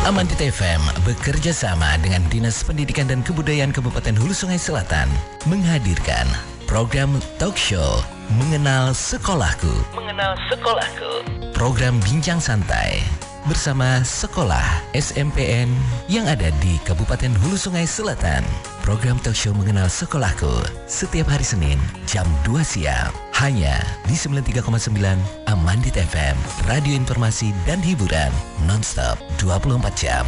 Amandit FM bekerja sama dengan Dinas Pendidikan dan Kebudayaan Kabupaten Hulu Sungai Selatan menghadirkan program talk show Mengenal Sekolahku. Mengenal Sekolahku. Program bincang santai bersama sekolah SMPN yang ada di Kabupaten Hulu Sungai Selatan. Program talk show Mengenal Sekolahku setiap hari Senin jam 2 siang hanya di 93,9 Amandit FM, radio informasi dan hiburan nonstop 24 jam.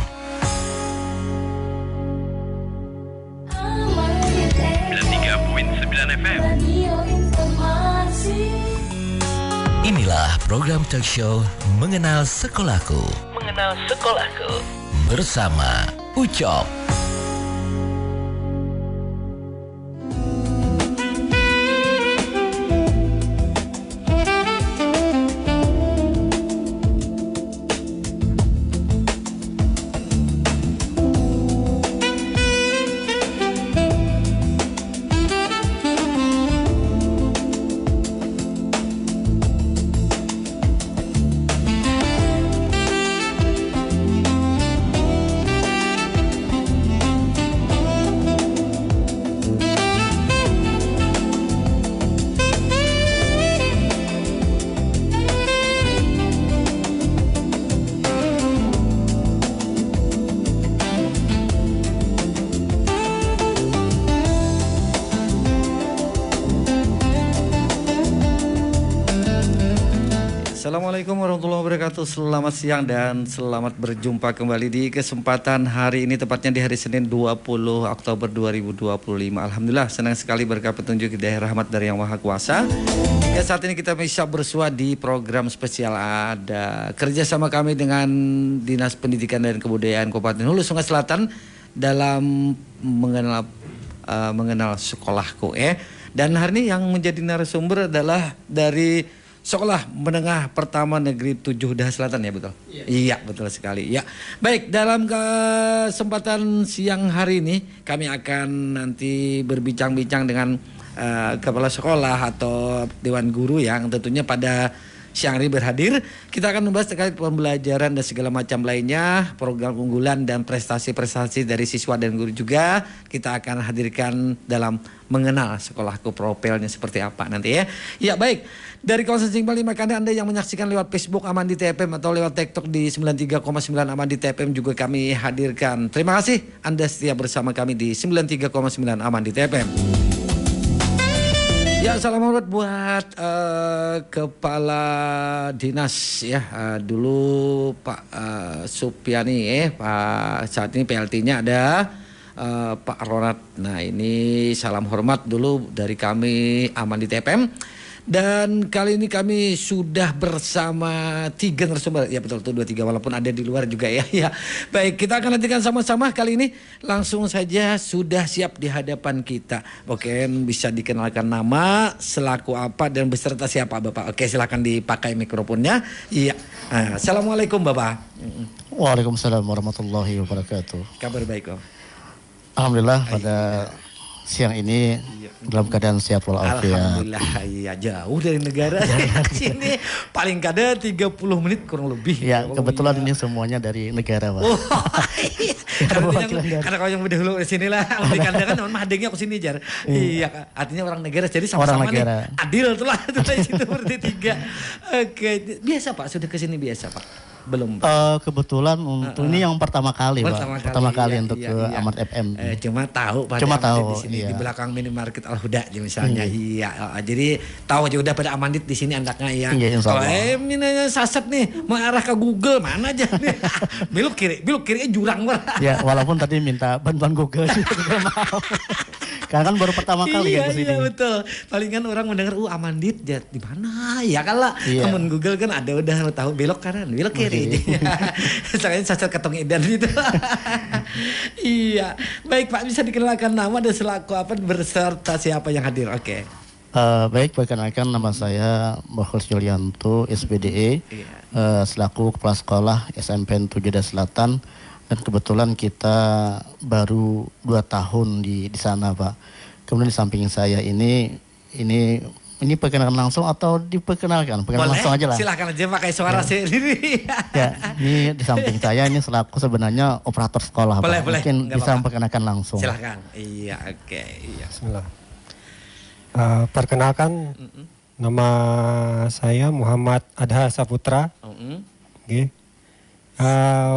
Inilah program talk show Mengenal Sekolahku. Mengenal Sekolahku bersama Ucok. Assalamualaikum warahmatullahi wabarakatuh. Selamat siang dan selamat berjumpa kembali di kesempatan hari ini, tepatnya di hari Senin 20 Oktober 2025. Alhamdulillah senang sekali berkat petunjuk hidayah rahmat dari Yang Maha Kuasa. Hingga saat ini kita bisa bersua di program spesial, ada kerjasama kami dengan Dinas Pendidikan dan Kebudayaan Kabupaten Hulu Sungai Selatan dalam mengenal sekolahku. Dan hari ini yang menjadi narasumber adalah dari Sekolah Menengah Pertama Negeri 7 Daha Selatan, ya betul? Iya, betul sekali. Ya. Baik, dalam kesempatan siang hari ini kami akan nanti berbincang-bincang dengan kepala sekolah atau dewan guru yang tentunya pada siang hari berhadir. Kita akan membahas terkait pembelajaran dan segala macam lainnya, program unggulan dan prestasi-prestasi dari siswa dan guru juga kita akan hadirkan dalam Mengenal Sekolahku, profilnya seperti apa nanti ya. Ya baik, dari kawasan Simpang 5 Anda yang menyaksikan lewat Facebook Amandit FM atau lewat TikTok di 93,9 Amandit FM juga kami hadirkan. Terima kasih Anda setia bersama kami di 93,9 Amandit FM. Ya, salam hormat buat Kepala Dinas ya, dulu Pak Supiani Pak, saat ini PLT-nya ada Pak Ronat. Nah ini salam hormat dulu dari kami Amandit FM. Dan kali ini kami sudah bersama 3 narasumber. Ya betul, 2-3 walaupun ada di luar juga ya. Ya. Baik, kita akan nantikan sama-sama kali ini. Langsung saja sudah siap di hadapan kita. Oke, bisa dikenalkan nama, selaku apa, dan beserta siapa Bapak. Oke, silakan dipakai mikrofonnya. Iya. Assalamualaikum Bapak. Waalaikumsalam warahmatullahi wabarakatuh. Kabar baik kok. Alhamdulillah pada siang ini dalam keadaan sehat walafiat. Alhamdulillah, iya, jauh dari negara sini paling kada 30 menit kurang lebih. Ya, kebetulan ini semuanya dari negara, Pak. Oh, iya. Karena kalau yang berdahulu di sini lah, di kandang kan mahadengnya ke sini jar. Iya, artinya orang negara, jadi sama-sama nih adil tuh lah itu berarti 3. Oke, biasa Pak, sudah ke sini biasa Pak. Belum Pak. Kebetulan untuk ini yang pertama kali Pak. Pertama kali untuk ke Amand FM. Cuma tahu pada di sini di belakang minimarket Al Huda misalnya. Iya, jadi tahu aja udah pada Amandit di sini andaknya ya. Kalau minanya saset nih mengarah ke Google mana aja nih. belok kiri jurang banget. Ya, walaupun tadi minta bantuan Google juga mau. Karena kan baru pertama kali kan ke sini. Iya betul. Palingan orang mendengar Amandit di mana ya kalau temen Google kan ada udah tahu belok kanan, belok kiri. Soalnya sacer ketong edan gitu. Iya. Baik Pak, bisa dikenalkan nama dan selaku apa berserta siapa yang hadir. Oke. Baik, perkenalkan nama saya Bakhul Yulianto SPDE, selaku Kepala Sekolah SMPN 7 Daha Selatan. Dan kebetulan kita baru 2 tahun di sana Pak. Kemudian di samping saya ini ini perkenalan langsung atau diperkenalkan? Perkenalan langsung aja lah. Silakan aja pakai suara sendiri. Ya, ini di samping saya ini selaku sebenarnya operator sekolah. Boleh, Pak. Mungkin nggak bisa apa-apa. memperkenalkan langsung. Silakan. Iya, oke. Iya. Bismillah. Perkenalkan, nama saya Muhammad Adha Saputra. Oke.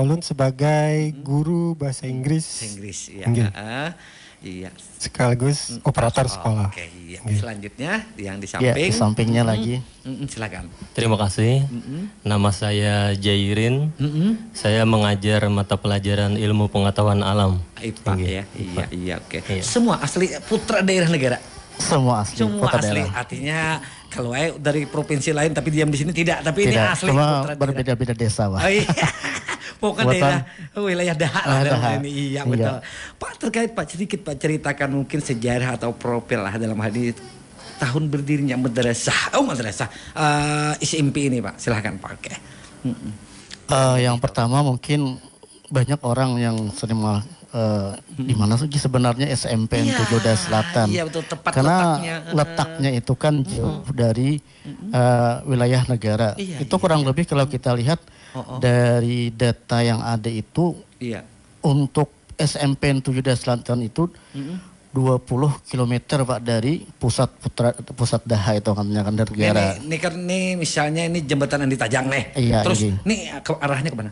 Ulun sebagai guru bahasa Inggris. Inggris, ya. Nggih. Iya. Sekaligus operator sekolah. Oke, iya. Nggih. Selanjutnya yang di Ya, samping. di sampingnya lagi. Silakan. Terima kasih. Nama saya Jairin. Saya mengajar mata pelajaran ilmu pengetahuan alam. IPA ya. Iya, oke. Iya. Semua asli putra daerah negara. Semua asli. Semua kota asli. daerah. Artinya kalau dari provinsi lain tapi diam di sini tidak, tapi ini Tidak, asli cuma putra daerah. berbeda-beda desa, Pak. Oh, iya. Pokoknya Buatan- daerah wilayah Daha lah dalam Daha. hal ini. Iya, betul. Pak, terkait Pak sedikit Pak ceritakan mungkin sejarah atau profil lah dalam hal ini tahun berdirinya madrasah. SMP ini Pak. Silahkan Pak. Oke. Yang pertama mungkin banyak orang yang sering di mana sih sebenarnya SMP Iya, 7 Daya Selatan. iya, betul, tepat Karena letaknya. letaknya itu kan jauh dari wilayah negara. Iya, Itu kurang lebih kalau kita lihat dari data yang ada itu Iya. untuk SMP 7 Daya Selatan itu 20 km Pak dari pusat Daha itu kan dari negara. Ini kan misalnya ini jembatan Andi Tajang nih. Iya, Terus ini. nih arahnya kemana?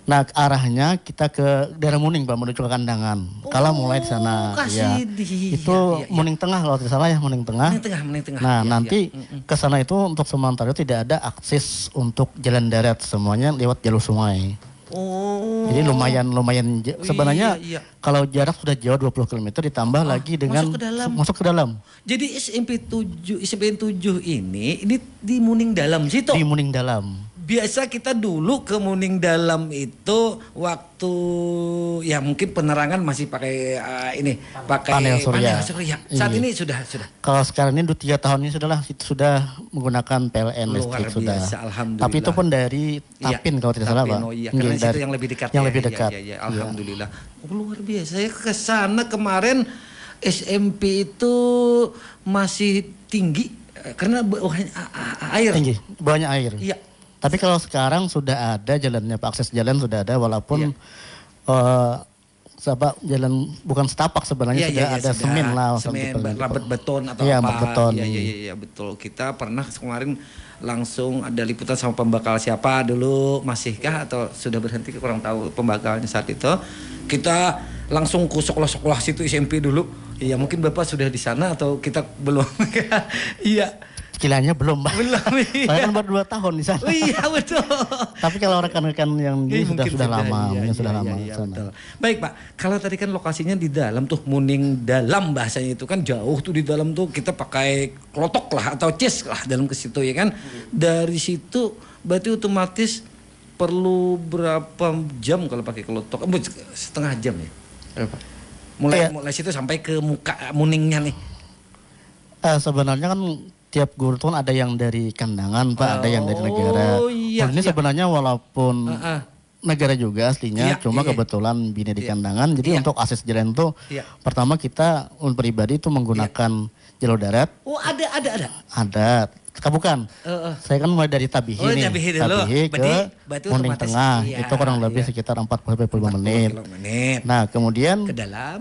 Nah, arahnya kita ke daerah Muning, Pak, menuju ke Kandangan. Kalau mulai di sana, ya. Kasih Itu Muning Tengah kalau tidak salah ya, Muning Tengah. Muning Tengah. Nah, Iya, nanti iya. ke sana itu untuk sementara itu tidak ada akses untuk jalan darat, semuanya lewat jalur sungai. Oh. Jadi lumayan sebenarnya iya. kalau jarak sudah jauh 20 km ditambah lagi dengan masuk ke dalam. Jadi SMP 7 ini di Muning Dalam situ. Di Muning Dalam. Biasa kita dulu ke Muning Dalam itu waktu ya mungkin penerangan masih pakai Panel surya. Saat Iya. ini sudah. Kalau sekarang ini 3 tahun ini sudah menggunakan PLN Luar listrik sudah. biasa, alhamdulillah. Tapi itu pun dari Tapin kalau tidak salah, Pak. Oh iya, karena Dari- situ yang lebih dekat. Yang ya, lebih iya, dekat. Iya, alhamdulillah. Oh, luar biasa. Saya ke sana kemarin SMP itu masih tinggi karena bawahnya air. Tinggi, banyak air. Iya. Tapi kalau sekarang sudah ada jalannya, Pak, akses jalan sudah ada walaupun jalan bukan setapak sebenarnya sudah ada semen lah, semen, seperti itu. rabet beton atau Iya, apa. beton. Iya, betul. Kita pernah kemarin langsung ada liputan sama pembakal siapa dulu, masihkah atau sudah berhenti, kurang tahu pembakalnya saat itu. Kita langsung ke sekolah-sekolah situ SMP dulu. Iya, mungkin Bapak sudah di sana atau kita belum. Iya. Sekilanya belum, Pak. Belum. Saya kan baru 2 tahun di sana. Oh, iya, betul. Tapi kalau rekan-rekan yang Iya, ini mungkin sudah lama, iya, mungkin sudah iya, lama iya, di sana. betul. Baik Pak, kalau tadi kan lokasinya di dalam tuh Muning Dalam bahasanya itu kan jauh tuh di dalam tuh kita pakai klotok lah atau cis lah dalam ke situ ya kan. Dari situ berarti otomatis perlu berapa jam kalau pakai klotok? Setengah jam ya. Berapa? Mulai situ sampai ke muka Muningnya nih. Sebenarnya kan tiap guru itu kan ada yang dari Kandangan, Pak, ada yang dari negara. Iya, Ini sebenarnya walaupun negara juga aslinya, Iya, cuma iya. kebetulan bina di Kandangan. Jadi Iya. untuk akses jalan itu pertama kita pribadi itu menggunakan jalur darat. Oh, ada. Ada. Bukan. Saya kan mulai dari Tabihi Oh, nih. Tabihi dulu. Berarti Muning otomatis, Tengah. iya, Itu kurang lebih iya. sekitar 40-50 menit. menit. Nah, kemudian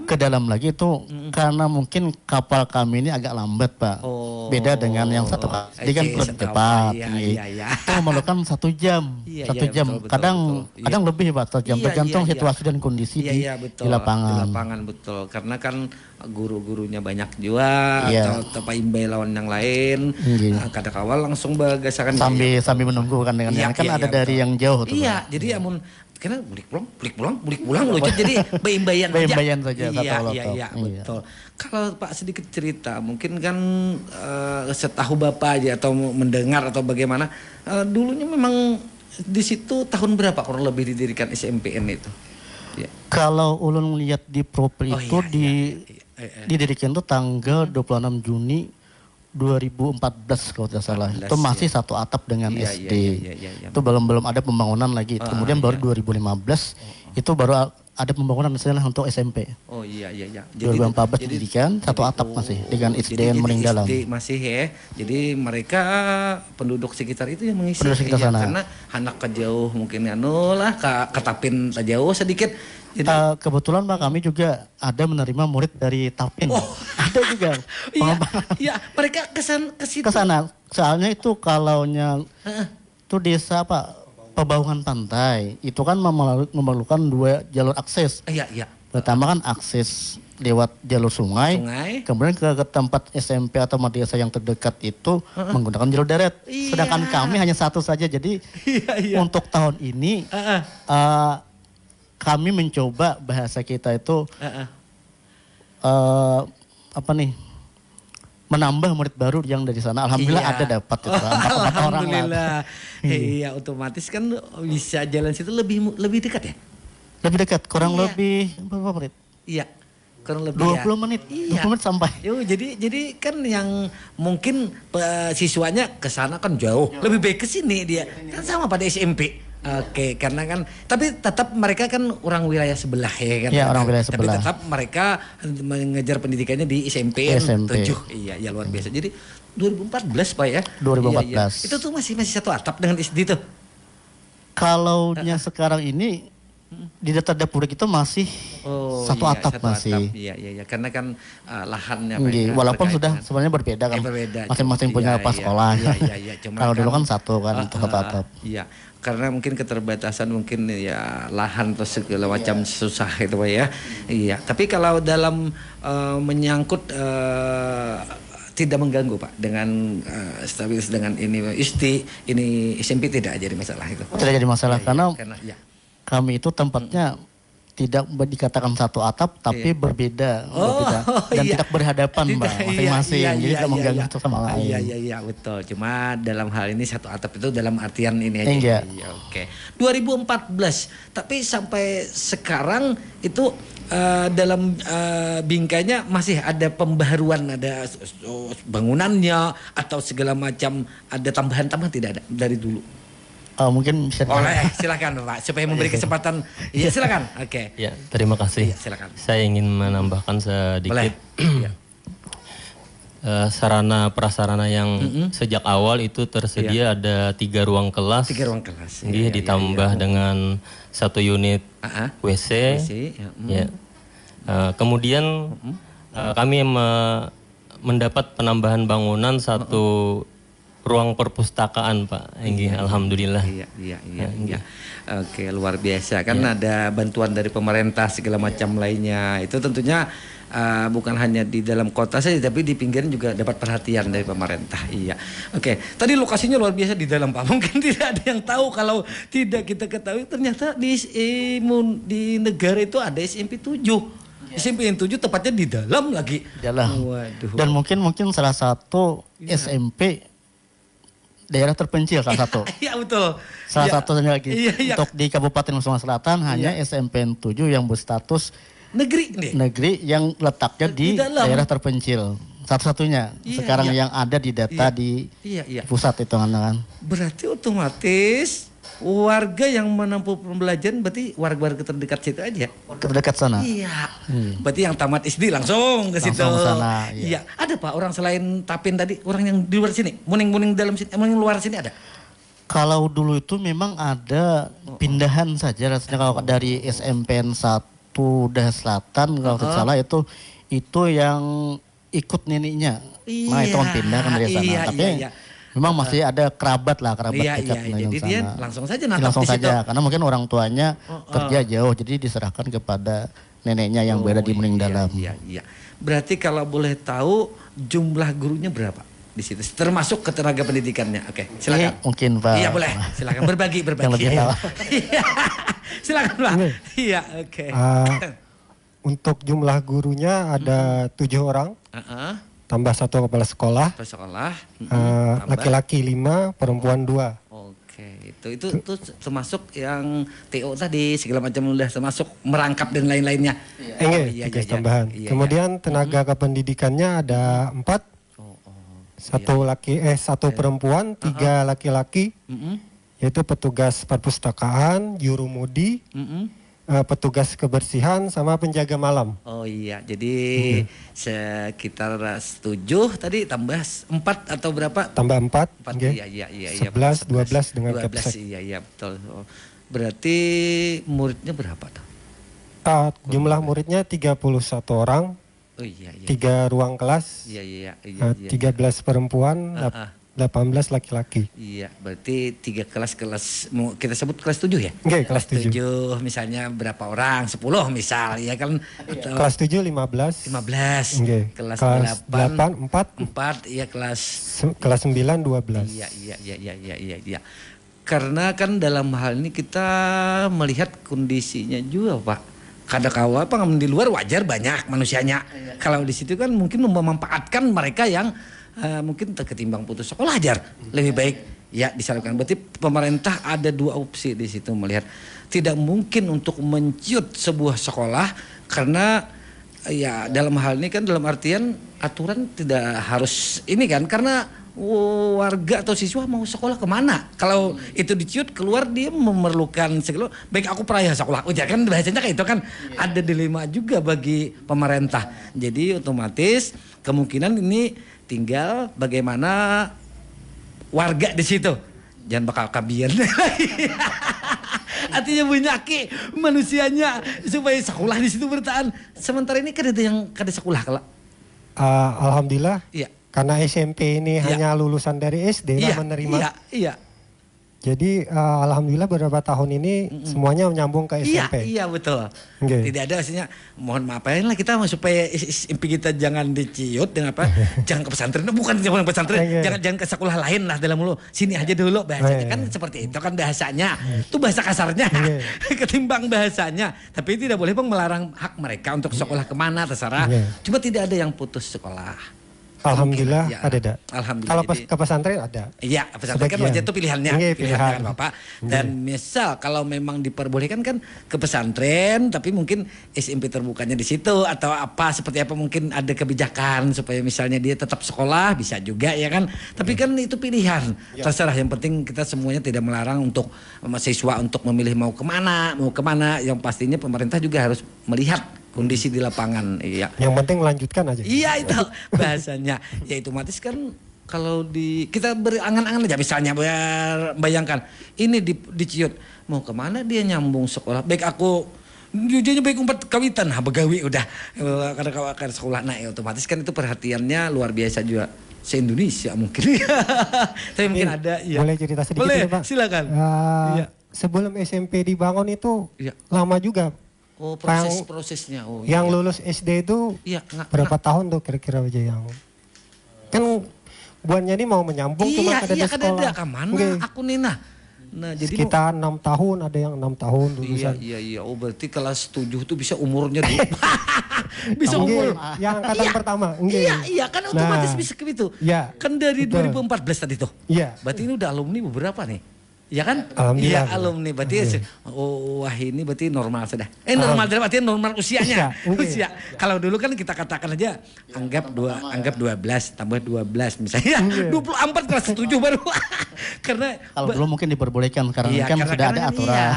Ke dalam. lagi itu karena mungkin kapal kami ini agak lambat, Pak. Oh. Beda dengan yang satu kali kan Iya, terus setahu, cepat. iya. Itu memerlukan 1 jam. Iya, 1 iya, jam. betul, kadang betul. kadang lebih, Pak, 1 jam. Iya, Tergantung iya, iya. situasi dan kondisi Betul. di lapangan. Di lapangan betul. Karena kan guru-gurunya banyak juga Iya. atau imbai lawan yang lain. Iya. Kadang awal langsung bagasakan Sambil menunggu kan dengan yang kan ada dari yang jauh tuh. Iya, Pak. jadi amun karena bulik pulang lucu jadi bayi-bayan aja. Bayi-bayan saja, satu Iya, lokal. iya, Iya. betul. Kalau Pak sedikit cerita, mungkin kan setahu Bapak aja atau mendengar atau bagaimana, dulunya memang di situ tahun berapa kurang lebih didirikan SMPN itu? Ya. Kalau ulun lihat di profil itu didirikan itu tanggal 26 Juni 2014 kalau tidak salah. 14, Itu masih satu atap dengan Iya, SD. iya. Itu belum ada pembangunan lagi. Kemudian baru 2015 itu baru ada pembangunan misalnya untuk SMP. Oh iya. 2014 pendidikan, satu atap masih dengan SDN Mening Dalam. SD masih ya. Jadi mereka penduduk sekitar itu yang mengisi. Penduduk sekitar sana. Karena anak kejauh mungkin ketapin jauh sedikit. Jadi, kebetulan Pak kami juga ada menerima murid dari Tapin. Ada juga. Iya, mereka ke situ. Ke sana. Soalnya itu kalaunya itu desa Pak Pebauhan Pantai itu kan memerlukan 2 jalur akses. Iya. Pertama kan akses lewat jalur sungai. Kemudian ke tempat SMP atau madrasah yang terdekat itu menggunakan jalur darat. Sedangkan kami hanya satu saja. Jadi untuk tahun ini kami mencoba bahasa kita itu menambah murid baru yang dari sana. Alhamdulillah ada dapat itu. 4 orang lah. Iya, otomatis kan bisa jalan situ lebih dekat ya? Lebih dekat, kurang lebih berapa menit? Iya, kurang lebih 20 menit. 20 menit sampai. Jadi kan yang mungkin siswanya ke sana kan jauh. Lebih baik ke sini dia. Kan sama pada SMP. Oke, karena kan tapi tetap mereka kan orang wilayah sebelah ya kan. Iya, orang wilayah sebelah. Tapi tetap mereka mengejar pendidikannya di SMP 7. Iya, luar biasa. Jadi 2014 Pak ya. 2014. Iya. Itu tuh masih satu atap dengan SD tuh. Kalaunya sekarang ini di data dapur itu masih satu atap masih. Iya. Karena kan lahannya walaupun sudah sebenarnya berbeda kan. Masing-masing punya pas sekolah. Iya. Kalau dulu kan satu kan untuk satu atap. Iya. Karena mungkin keterbatasan mungkin ya lahan atau segala macam susah itu Pak ya. Iya. Tapi kalau dalam menyangkut tidak mengganggu Pak dengan stabilitas dengan ini SMP tidak jadi masalah itu. Tidak jadi masalah karena kami itu tempatnya tidak dikatakan satu atap tapi berbeda dan tidak berhadapan Mbak masing-masing jadi tidak mengganggu satu sama lain. Iya betul. Cuma dalam hal ini satu atap itu dalam artian ini aja. Iya, oke. 2014 tapi sampai sekarang itu dalam bingkainya masih ada pembaharuan, ada bangunannya atau segala macam, ada tambahan-tambahan tidak ada dari dulu. Mungkin bisa silakan Pak supaya memberi kesempatan. Iya silakan. Oke. Ya, terima kasih. Iya, silakan. Saya ingin menambahkan sedikit. Sarana prasarana yang sejak awal itu tersedia ada 3 ruang kelas. 3 ruang kelas. Ditambah dengan 1 unit WC. Ya. Kemudian kami mendapat penambahan bangunan 1 ruang perpustakaan Pak Enggi, alhamdulillah. Iya. Oke, luar biasa kan ada bantuan dari pemerintah segala macam lainnya. Itu tentunya bukan hanya di dalam kota saja tapi di pinggiran juga dapat perhatian dari pemerintah. Iya. Oke, tadi lokasinya luar biasa di dalam Pak. Mungkin tidak ada yang tahu kalau tidak kita ketahui ternyata di negara itu ada SMP 7. SMP 7 tepatnya di dalam lagi. Dalam. Waduh. Dan mungkin salah satu SMP daerah terpencil salah satu. Iya betul. Salah satunya lagi. Untuk di Kabupaten Nusa Selatan hanya SMP 7 yang berstatus negeri yang letaknya di daerah terpencil. Satu-satunya sekarang yang ada di data di pusat itu kan. Berarti otomatis warga yang menempuh pembelajaran berarti warga-warga terdekat situ aja. Terdekat sana. Iya. Berarti yang tamat SD langsung ke situ. Sana. Iya. Ada Pak orang selain Tapin tadi, orang yang di luar sini, muning-muning dalam sini, muning luar sini ada? Kalau dulu itu memang ada pindahan saja rasanya kalau dari SMPN 1 Selatan kalau tidak salah itu yang ikut neneknya. Nah itu kan pindah kan dari sana. Tapi memang masih ada kerabat dekat jadi sana. Dia langsung saja natap di situ. Karena mungkin orang tuanya kerja jauh jadi diserahkan kepada neneknya yang berada di Mening Dalam. Iya. Berarti kalau boleh tahu jumlah gurunya berapa di situ termasuk ketenaga pendidikannya. Oke, silakan. Mungkin Pak. Iya boleh. Silakan berbagi. Yang lebih tahu. Silakan Pak. Iya, oke. Untuk jumlah gurunya ada 7 orang. Tambah 1 kepala sekolah. Laki-laki 5, perempuan 2. Oke, itu termasuk yang TO tadi segala macam udah termasuk merangkap dan lain-lainnya. Tambahan. Kemudian tenaga kependidikannya ada 4. Satu perempuan, 3 laki-laki. Yaitu petugas perpustakaan, juru mudi, petugas kebersihan sama penjaga malam. Oh iya, jadi sekitar 7 tadi tambah 4 atau berapa? Tambah 4, 4 iya, iya, iya, 11, 12 dengan 12, Capsek. iya, iya betul. Oh, berarti muridnya berapa tuh? Jumlah muridnya 31 orang, Oh iya, iya. 3 ruang kelas, Iya, iya, iya, iya. 13 perempuan, 18 laki-laki. Iya, berarti 3 kelas mau kita sebut kelas 7 ya? Oke, kelas 7. 7 misalnya berapa orang? 10 misal ya kan? Atau Kelas 7 15. 15. Oke. Kelas 8 4. 4 iya kelas Kelas 9 12. Iya, iya, iya, iya, iya, iya, iya. Karena kan dalam hal ini kita melihat kondisinya juga, Pak. Kadang-kala apa di luar wajar banyak manusianya. Kalau di situ kan mungkin memanfaatkan mereka yang mungkin ketimbang putus sekolah ajar lebih baik ya disalurkan. Berarti pemerintah ada 2 opsi di situ melihat tidak mungkin untuk menciut sebuah sekolah karena ya dalam hal ini kan dalam artian aturan tidak harus ini kan karena warga atau siswa mau sekolah kemana kalau itu diciut keluar dia memerlukan sekolah baik aku peraya sekolah udah kan bahasanya kayak itu kan ada dilema juga bagi pemerintah jadi otomatis kemungkinan ini tinggal bagaimana warga di situ jangan bakal kabian artinya menyaki manusianya supaya sekolah di situ bertahan sementara ini kan ada yang kada sekolah kalau Alhamdulillah iya. Karena SMP ini hanya lulusan dari SD lah menerima. Iya, iya. Jadi alhamdulillah beberapa tahun ini semuanya menyambung ke SMP. Iya, iya betul. Okay. Tidak ada maksudnya mohon maaf ya lah kita supaya SMP kita jangan diciut dengan apa? Jangan ke pesantren, bukan jangan ke pesantren, jangan ke sekolah lain lah dalam mulu. Sini aja dulu bahasanya kan seperti itu kan bahasanya. Itu bahasa kasarnya. Ketimbang bahasanya. Tapi tidak boleh Bang melarang hak mereka untuk sekolah kemana terserah. Cuma tidak ada yang putus sekolah. Alhamdulillah ya, ada. Alhamdulillah. Kalau ke pesantren ada. Iya, pesantren kan wajar itu pilihannya, pilihannya kan Bapak. Dan misal kalau memang diperbolehkan kan ke pesantren, tapi mungkin SMP terbukanya di situ atau apa seperti apa mungkin ada kebijakan supaya misalnya dia tetap sekolah bisa juga ya kan. Tapi kan itu pilihan. Terserah yang penting kita semuanya tidak melarang untuk mahasiswa untuk memilih mau kemana. Yang pastinya pemerintah juga harus melihat kondisi di lapangan, iya. Yang penting melanjutkan aja. Iya itu bahasanya. Ya itu otomatis kan kalau kita berangan-angan aja misalnya bayangkan ini diciut mau kemana dia nyambung sekolah. Baik aku jujurnya baik 4 kawitan, begawi udah karena sekolah nah ya, otomatis kan itu perhatiannya luar biasa juga se-Indonesia mungkin. Tapi mungkin ada ya. Boleh cerita sedikit boleh, Pak? Silakan. Iya. Sebelum SMP dibangun itu lama juga. Oh prosesnya. Oh, yang lulus SD itu berapa tahun tuh kira-kira aja yang kan buannya ini mau menyambung cuma ada di sekolah. Iya, kemana aku Nina. Nah, jadi sekitar 6 tahun ada yang 6 tahun lulusan. Iya. Oh berarti kelas 7 tuh bisa umurnya bisa umur. Yang angkatan pertama. Iya kan otomatis bisa ke itu. Iya. Kan dari 2014 tadi tuh. Iya. Berarti ini udah alumni beberapa nih? Ya kan? Alhamdulillah. Iya alumni berarti wah ini berarti normal sudah. Normal dalam artian normal usianya. Usia. Kalau dulu kan kita katakan aja anggap 12 tambah 12 misalnya 24 kelas 7 baru. Karena kalau dulu mungkin diperbolehkan karena kan sudah ada aturan.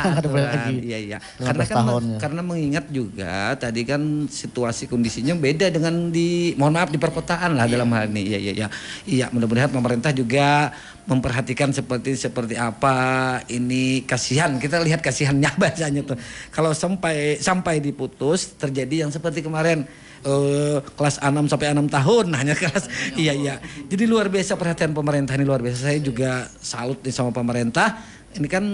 Iya. Karena mengingat juga tadi kan situasi kondisinya beda dengan mohon maaf di perkotaan lah dalam hal ini. Iya, mudah-mudahan pemerintah juga memperhatikan seperti apa ini kasihan kita lihat kasihannya bahasanya tuh kalau sampai diputus terjadi yang seperti kemarin kelas 6 sampai 6 tahun hanya kelas iya jadi luar biasa perhatian pemerintah ini luar biasa saya juga salut nih sama pemerintah ini kan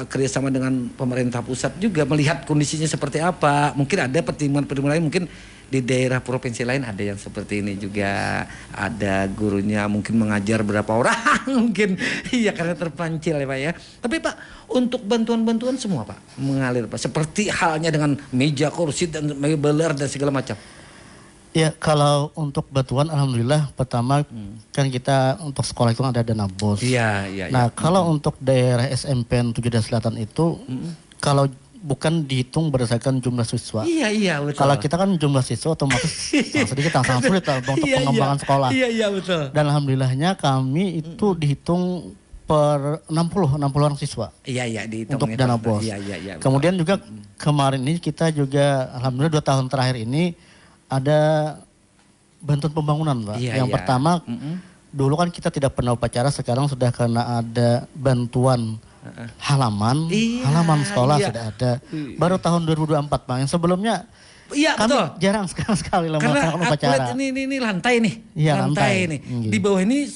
kerjasama dengan pemerintah pusat juga melihat kondisinya seperti apa mungkin ada pertimbangan lain mungkin di daerah provinsi lain ada yang seperti ini juga ada gurunya mungkin mengajar berapa orang mungkin iya karena terpancil ya Pak ya tapi Pak untuk bantuan-bantuan semua Pak mengalir Pak seperti halnya dengan meja kursi dan mebeler dan segala macam. Ya kalau untuk bantuan alhamdulillah pertama kan kita untuk sekolah itu ada dana BOS. Iya. Nah kalau untuk daerah SMPN 7 Selatan itu kalau bukan dihitung berdasarkan jumlah siswa. Iya betul. Kalau kita kan jumlah siswa otomatis sedikit sangat sulit untuk pengembangan sekolah. Iya betul. Dan alhamdulillahnya kami itu dihitung per 60 orang siswa. Iya dihitung untuk dana BOS. Iya. Kemudian juga kemarin ini kita juga alhamdulillah 2 tahun terakhir ini ada bantuan pembangunan, Pak. Yang pertama dulu kan kita tidak pernah upacara, sekarang sudah karena ada bantuan halaman sekolah sudah ada. Baru tahun 2024, Pak. Yang sebelumnya kami betul. jarang sekali Karena melakukan upacara. aku lihat ini lantai nih. Iya, lantai nih. Di bawah ini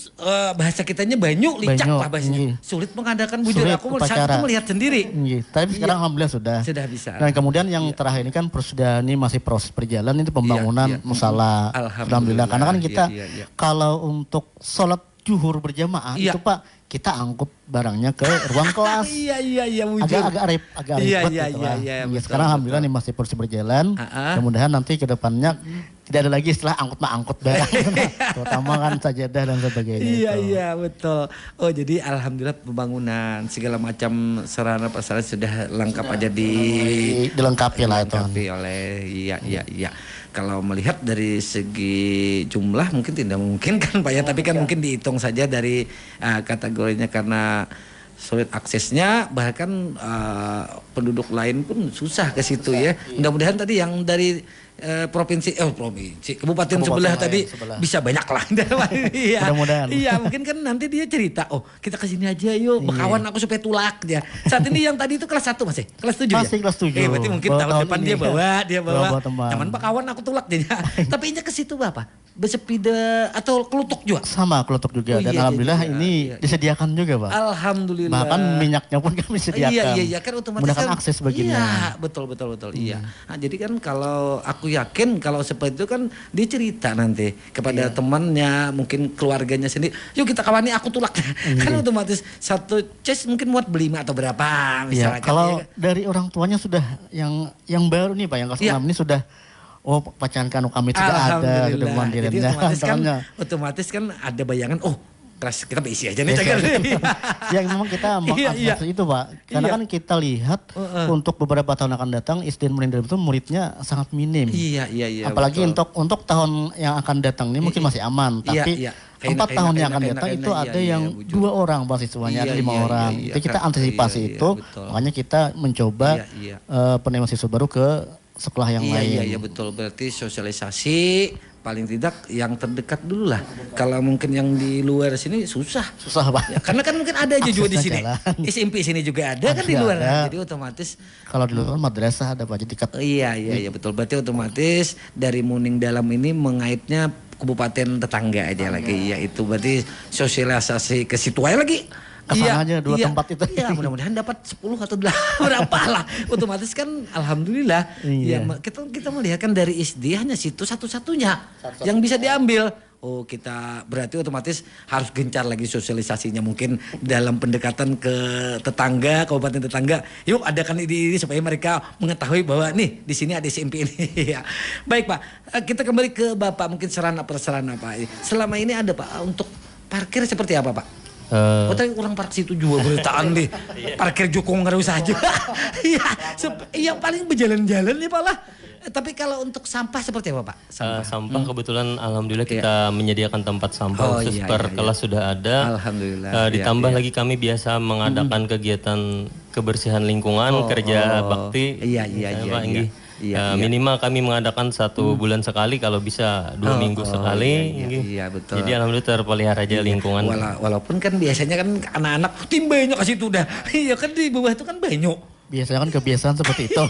bahasa kitanya banyu, licak lah bahasanya. Sulit mengadakan bujur. Aku saat itu melihat sendiri. Tapi sekarang alhamdulillah sudah bisa. Dan kemudian yang terakhir ini kan sudah ini masih proses berjalan, itu pembangunan musala. Alhamdulillah. Karena kan kita kalau untuk sholat zuhur berjamaah itu Pak, kita angkut barangnya ke ruang kelas. Iya, agak ribet gitu lah. Sekarang alhamdulillah ini masih proses berjalan. Mudah-mudahan nanti ke depannya tidak ada lagi istilah angkut barang. Terutama kan sajadah dan sebagainya. Iya, betul. Oh, jadi alhamdulillah pembangunan segala macam sarana prasarana sudah lengkap aja dilengkapi lah itu. Dilengkapi oleh iya. Kalau melihat dari segi jumlah mungkin tidak mungkin kan Pak ya, tapi kan mungkin dihitung saja dari kategorinya karena sulit aksesnya, bahkan penduduk lain pun susah ke situ ya. Mudah-mudahan tadi yang dari kabupaten sebelah tadi bisa banyak lah. Iya. Mudah-mudahan. Iya, mungkin kan nanti dia cerita, "Oh, kita ke sini aja yuk, kawan aku supaya tulak dia." Saat ini yang tadi itu kelas 1 masih? Kelas 7 masih ya? kelas 7. Berarti mungkin tahun depan dia bawa. Teman. Teman Pak kawan aku tulak dia. Tapi ini ke situ Bapak? Bersepeda atau kelutuk juga? Sama kelutuk juga. Dan alhamdulillah ini disediakan juga Pak. Alhamdulillah. Bahkan minyaknya pun kami sediakan. Iya, kan otomatis mudahkan kan akses baginya. Iya, betul. Iya. Nah, jadi kan kalau aku yakin kalau seperti itu kan dia cerita nanti kepada temannya, mungkin keluarganya sendiri. Yuk kita kawani aku tulak. Kan otomatis satu case mungkin muat beli atau berapa misalnya. Kalau dari orang tuanya sudah yang baru nih Pak, yang kelas 6 ini sudah pacaran kami tidak ada gitu mandirinya. Jadi otomatis kan ada bayangan kelas kita berisi aja nih. Yang memang kita mengakses itu Pak. Karena kan kita lihat untuk beberapa tahun akan datang SD Menindal itu muridnya sangat minim. Iya. Apalagi untuk tahun yang akan datang ini mungkin masih aman. Tapi 4 tahun yang akan datang itu ada yang 2 orang siswanya, ada 5 orang. Itu kita antisipasi itu. Makanya kita mencoba penerimaan siswa baru ke sekolah yang lain. Iya betul. Berarti sosialisasi paling tidak yang terdekat dulu lah. Kalau mungkin yang di luar sini susah Pak. Ya, karena kan mungkin ada aja juga di sini. SMP sini juga ada kan di luar. Jadi otomatis kalau di luar madrasah ada Pak dekat. Iya betul. Berarti otomatis dari Muning Dalam ini mengaitnya kabupaten tetangga aja lagi. Iya itu berarti sosialisasi ke situ aja lagi. Kesana aja 2 tempat itu. Iya, mudah-mudahan dapat 10 atau 8 berapa lah. Otomatis kan alhamdulillah. Ya, kita melihat kan dari SD hanya situ satu-satunya yang bisa diambil. Oh, kita berarti otomatis harus gencar lagi sosialisasinya mungkin dalam pendekatan ke tetangga, kabupaten tetangga. Yuk adakan ini supaya mereka mengetahui bahwa nih di sini ada SMP ini. Baik, Pak. Kita kembali ke Bapak, mungkin sarana-prasarana Pak. Selama ini ada Pak untuk parkir seperti apa, Pak? Tapi kurang parkir situ juga beritaan nih. Parkir Jokong nggak usah aja. Iya, paling berjalan-jalan nih Pak lah. Tapi kalau untuk sampah seperti apa Pak? Sampah kebetulan alhamdulillah kita menyediakan tempat sampah khusus per kelas sudah ada. Alhamdulillah. Ditambah lagi kami biasa mengadakan kegiatan kebersihan lingkungan, kerja bakti. Iya. Minimal kami mengadakan 1 bulan sekali, kalau bisa 2 minggu sekali. Iya, betul. Jadi alhamdulillah terpelihara aja lingkungan. Walaupun kan biasanya kan anak-anak tim banyak ke situ udah. Iya kan di bawah itu kan banyak. Biasanya kan kebiasaan seperti itu.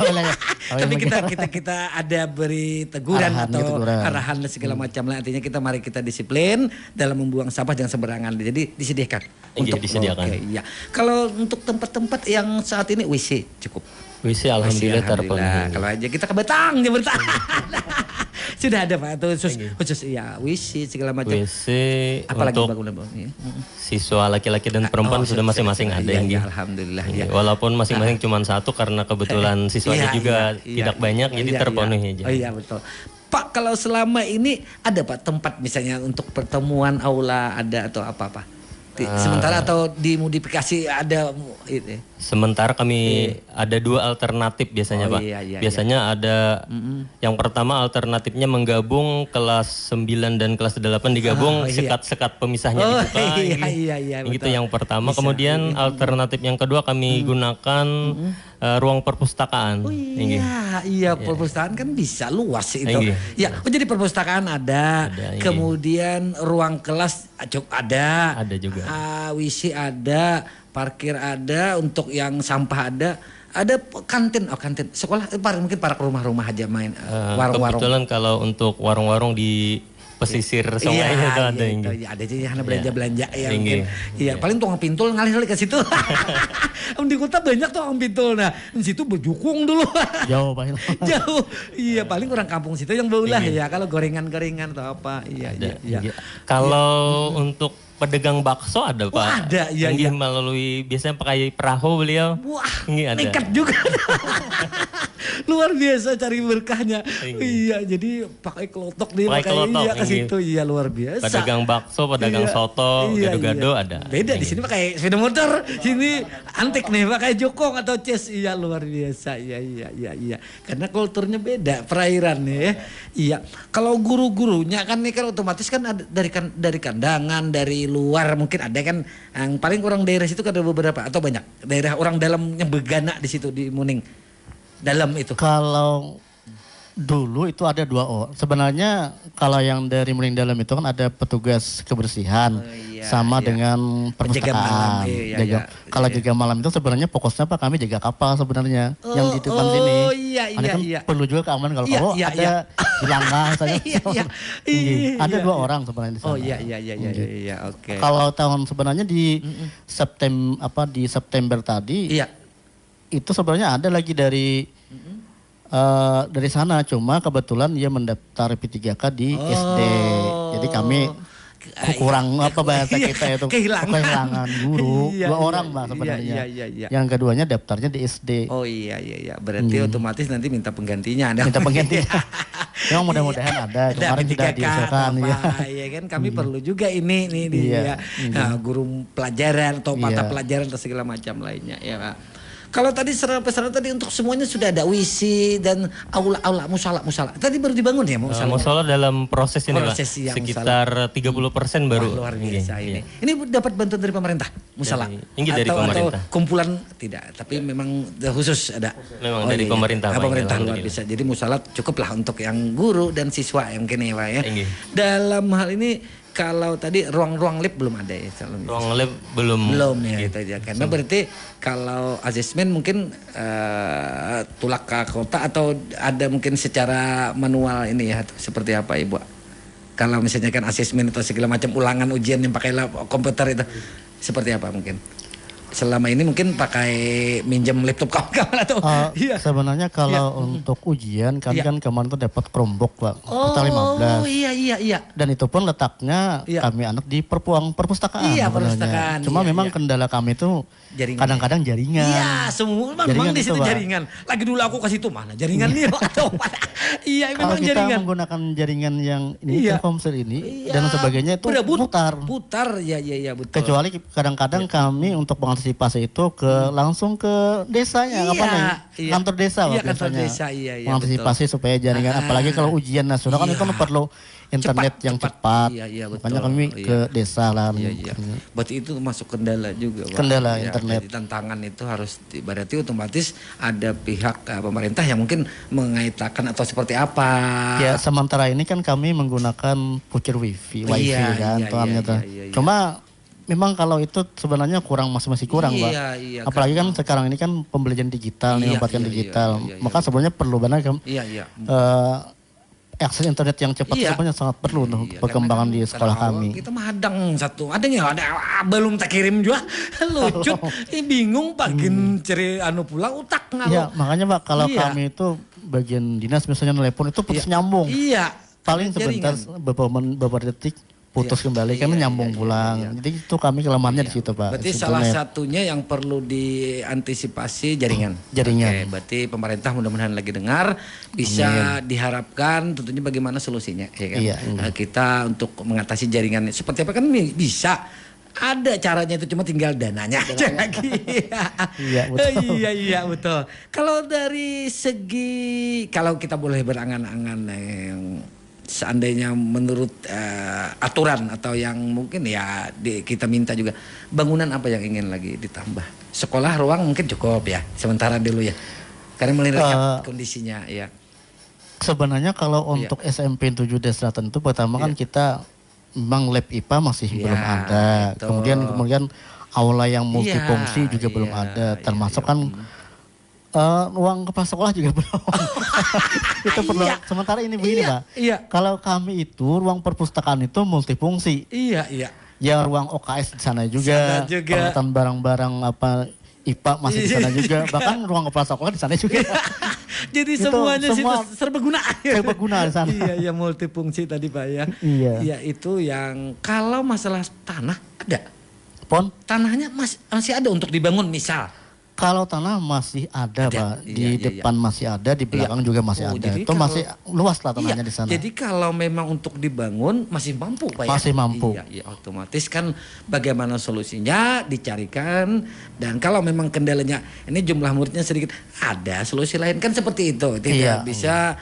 Tapi kita ada beri teguran arahan dan segala macam lah. Artinya mari kita disiplin dalam membuang sampah, jangan sembarangan. Jadi disediakan. Disediakan. Iya. Kalau untuk tempat-tempat yang saat ini WC cukup. WC alhamdulillah terpenuhi. Kalau aja kita ke Betang dia bertahan. Sudah ada Pak khusus WC segala macam. WC apalagi untuk bangunan siswa laki-laki dan perempuan sudah masing-masing ada yang alhamdulillah ya. Walaupun masing-masing cuma 1 karena kebetulan siswanya juga tidak banyak, jadi terpenuhi aja. Oh iya betul. Pak, kalau selama ini ada Pak tempat misalnya untuk pertemuan aula ada atau apa Pak? Sementara atau dimodifikasi ada itu. Sementara kami ada 2 alternatif biasanya Pak. Biasanya ada yang pertama alternatifnya menggabung kelas 9 dan kelas 8 digabung, sekat-sekat pemisahnya dibuka. Itu yang pertama. Kemudian alternatif yang kedua kami gunakan ruang perpustakaan. Iya, perpustakaan kan bisa luas itu. Ya, jadi perpustakaan ada, kemudian ruang kelas ada. Ada juga. WC ada, parkir ada, untuk yang sampah ada kantin, kantin sekolah, mungkin para rumah-rumah aja main, warung-warung. Kebetulan kalau untuk warung-warung di pesisir sungai itu ada yang ada jadi hanya belanja-belanja ya mungkin. Iya, paling tukang pintul ngalih ke situ. Di kota banyak tukang pintul. Nah, di situ berjukung dulu. Jauh paling. Jauh. Iya, paling orang kampung situ yang baulah ya kalau gorengan-gorengan atau apa. Iya. Kalau untuk pedagang bakso ada Pak. Ada, iya. Melalui biasanya pakai perahu beliau. Wah, ada. nekat juga. Luar biasa cari berkahnya. Iya, jadi pakai kelotok dia ke situ. Iya, luar biasa. Pedagang bakso, pedagang soto, gado-gado ada. Beda di sini pakai sepeda motor, sini antik nih pakai jokong atau ces. Iya, luar biasa. Iya. Karena kulturnya beda, perairan ya. Iya. Kalau guru-gurunya kan nih kan otomatis kan ada dari kandangan, dari luar mungkin ada kan, yang paling orang daerah situ ada beberapa atau banyak daerah orang dalam yang begana di situ di Muning dalam itu. Kalau dulu itu ada 2 orang. Sebenarnya kalau yang dari Muning Dalam itu kan ada petugas kebersihan sama dengan perpustakaan. Kalau jaga malam itu sebenarnya fokusnya Pak kami jaga kapal sebenarnya yang di depan sini. Kan perlu juga keamanan kalau ada langkah saja. Ada 2 orang sebenarnya di sana. Iya. Oke. Kalau tahun sebenarnya di September tadi itu sebenarnya ada lagi dari sana, cuma kebetulan dia mendaftar P3K di SD. Jadi kami kurang bahasa kita itu kehilangan guru 2 orang Mbak sebenarnya. Yang keduanya daftarnya di SD. Oh iya. Berarti otomatis nanti minta penggantinya. Memang mudah-mudahan ada. Kemarin sudah diusulkan ya kan kami perlu juga ini ya. Nah, guru pelajaran atau mata pelajaran atau segala macam lainnya ya Pak. Kalau tadi pesanan tadi untuk semuanya sudah ada WC dan aula musala. Tadi baru dibangun ya musala? Musala dalam proses ini Pak. Sekitar 30% baru. Luar biasa ini. Ini dapat bantuan dari pemerintah musala? Dari pemerintah. Atau kumpulan tidak, tapi memang khusus ada? Memang dari pemerintah. Pemerintah luar biasa. Jadi musala cukuplah untuk yang guru dan siswa yang kini Pak ya. Dalam hal ini kalau tadi ruang lab belum ada ya? Ruang lab belum ya gitu aja. Karena berarti kalau asesmen mungkin tulak ke kota atau ada mungkin secara manual ini ya seperti apa Ibu? Kalau misalnya kan asesmen atau segala macam ulangan ujian yang pakai komputer itu seperti apa mungkin? Selama ini mungkin pakai minjem laptop kawan-kawan atau sebenarnya kalau untuk ujian kan kemarin tuh dapat Chromebook Pak, total 15. Oh iya. Dan itu pun letaknya kami anak di perpustakaan. Iya, perpustakaan. Cuma memang kendala kami itu kadang-kadang jaringan. Iya, semua memang di situ jaringan. Lagi dulu aku kasih itu mana jaringan nih atau apa. Iya, memang jaringan. Kalau kita menggunakan jaringan yang ini Telkomsel ini dan sebagainya itu putar ya betul. Kecuali kadang-kadang kami untuk mengantisipasi itu langsung ke desanya kantor desa kantor desa mengantisipasi supaya jaringan apalagi kalau ujian nasional kan itu perlu internet yang cepat. Makanya kami ke desa lah. Berarti itu masuk kendala juga Pak. Kendala internet. Jadi tantangan itu harus berarti otomatis ada pihak pemerintah yang mungkin mengaitakan atau seperti apa. Ya sementara ini kan kami menggunakan voucher wifi kan. Cuma memang kalau itu sebenarnya masih kurang Pak. Apalagi kan sekarang ini kan pembelajaran digital, digital. Maka sebenarnya perlu benar kan. Akses internet yang cepat sebenarnya sangat perlu untuk perkembangan di sekolah kami. Kita mahadang ada belum tak kirim juga lucu. Bingung pagin ceri pulang utak ngalu. Iya, makanya Pak kalau kami itu bagian dinas misalnya telepon itu putus nyambung. Iya. Paling sebentar beberapa detik putus kembali kami nyambung pulang. Jadi itu kami kelemahannya di situ Pak. Berarti salah satunya yang perlu diantisipasi jaringan. Oke, berarti pemerintah mudah-mudahan lagi dengar bisa diharapkan tentunya bagaimana solusinya ya kan. Kita untuk mengatasi jaringan seperti apa kan bisa Ada caranya itu, cuma tinggal dananya aja lagi. Iya betul. Iya betul. Kalau dari segi, kalau kita boleh berangan-angan yang seandainya menurut aturan atau yang mungkin ya kita minta juga, bangunan apa yang ingin lagi ditambah? Sekolah ruang mungkin cukup ya sementara dulu ya, karena melihat kondisinya ya. Sebenarnya kalau untuk SMP 7 Selatan itu pertama kan kita memang lab IPA masih belum ada. Betul. Kemudian aula yang multifungsi juga belum ada. Termasuk kan ruang kepala sekolah juga belum. Itu perlu. Sementara ini begini Pak. Kalau kami itu ruang perpustakaan itu multifungsi. Iya. Ya ruang OKS di sana juga. Peralatan barang-barang apa IPA masih di sana juga. Bahkan ruang kepala sekolah di sana juga. Jadi semuanya semua serbaguna. Serbaguna di sana. Iya, multifungsi tadi Pak ya. Iya. Itu yang kalau masalah tanah ada. Tanahnya masih ada untuk dibangun misal. Kalau tanah masih ada Pak, di depan masih ada, di belakang juga masih ada. Itu masih luas lah tanahnya di sana. Jadi kalau memang untuk dibangun masih mampu Pak ya? Masih mampu. Iya, otomatis kan bagaimana solusinya dicarikan, dan kalau memang kendalanya ini jumlah muridnya sedikit, ada solusi lain kan seperti itu. Tidak bisa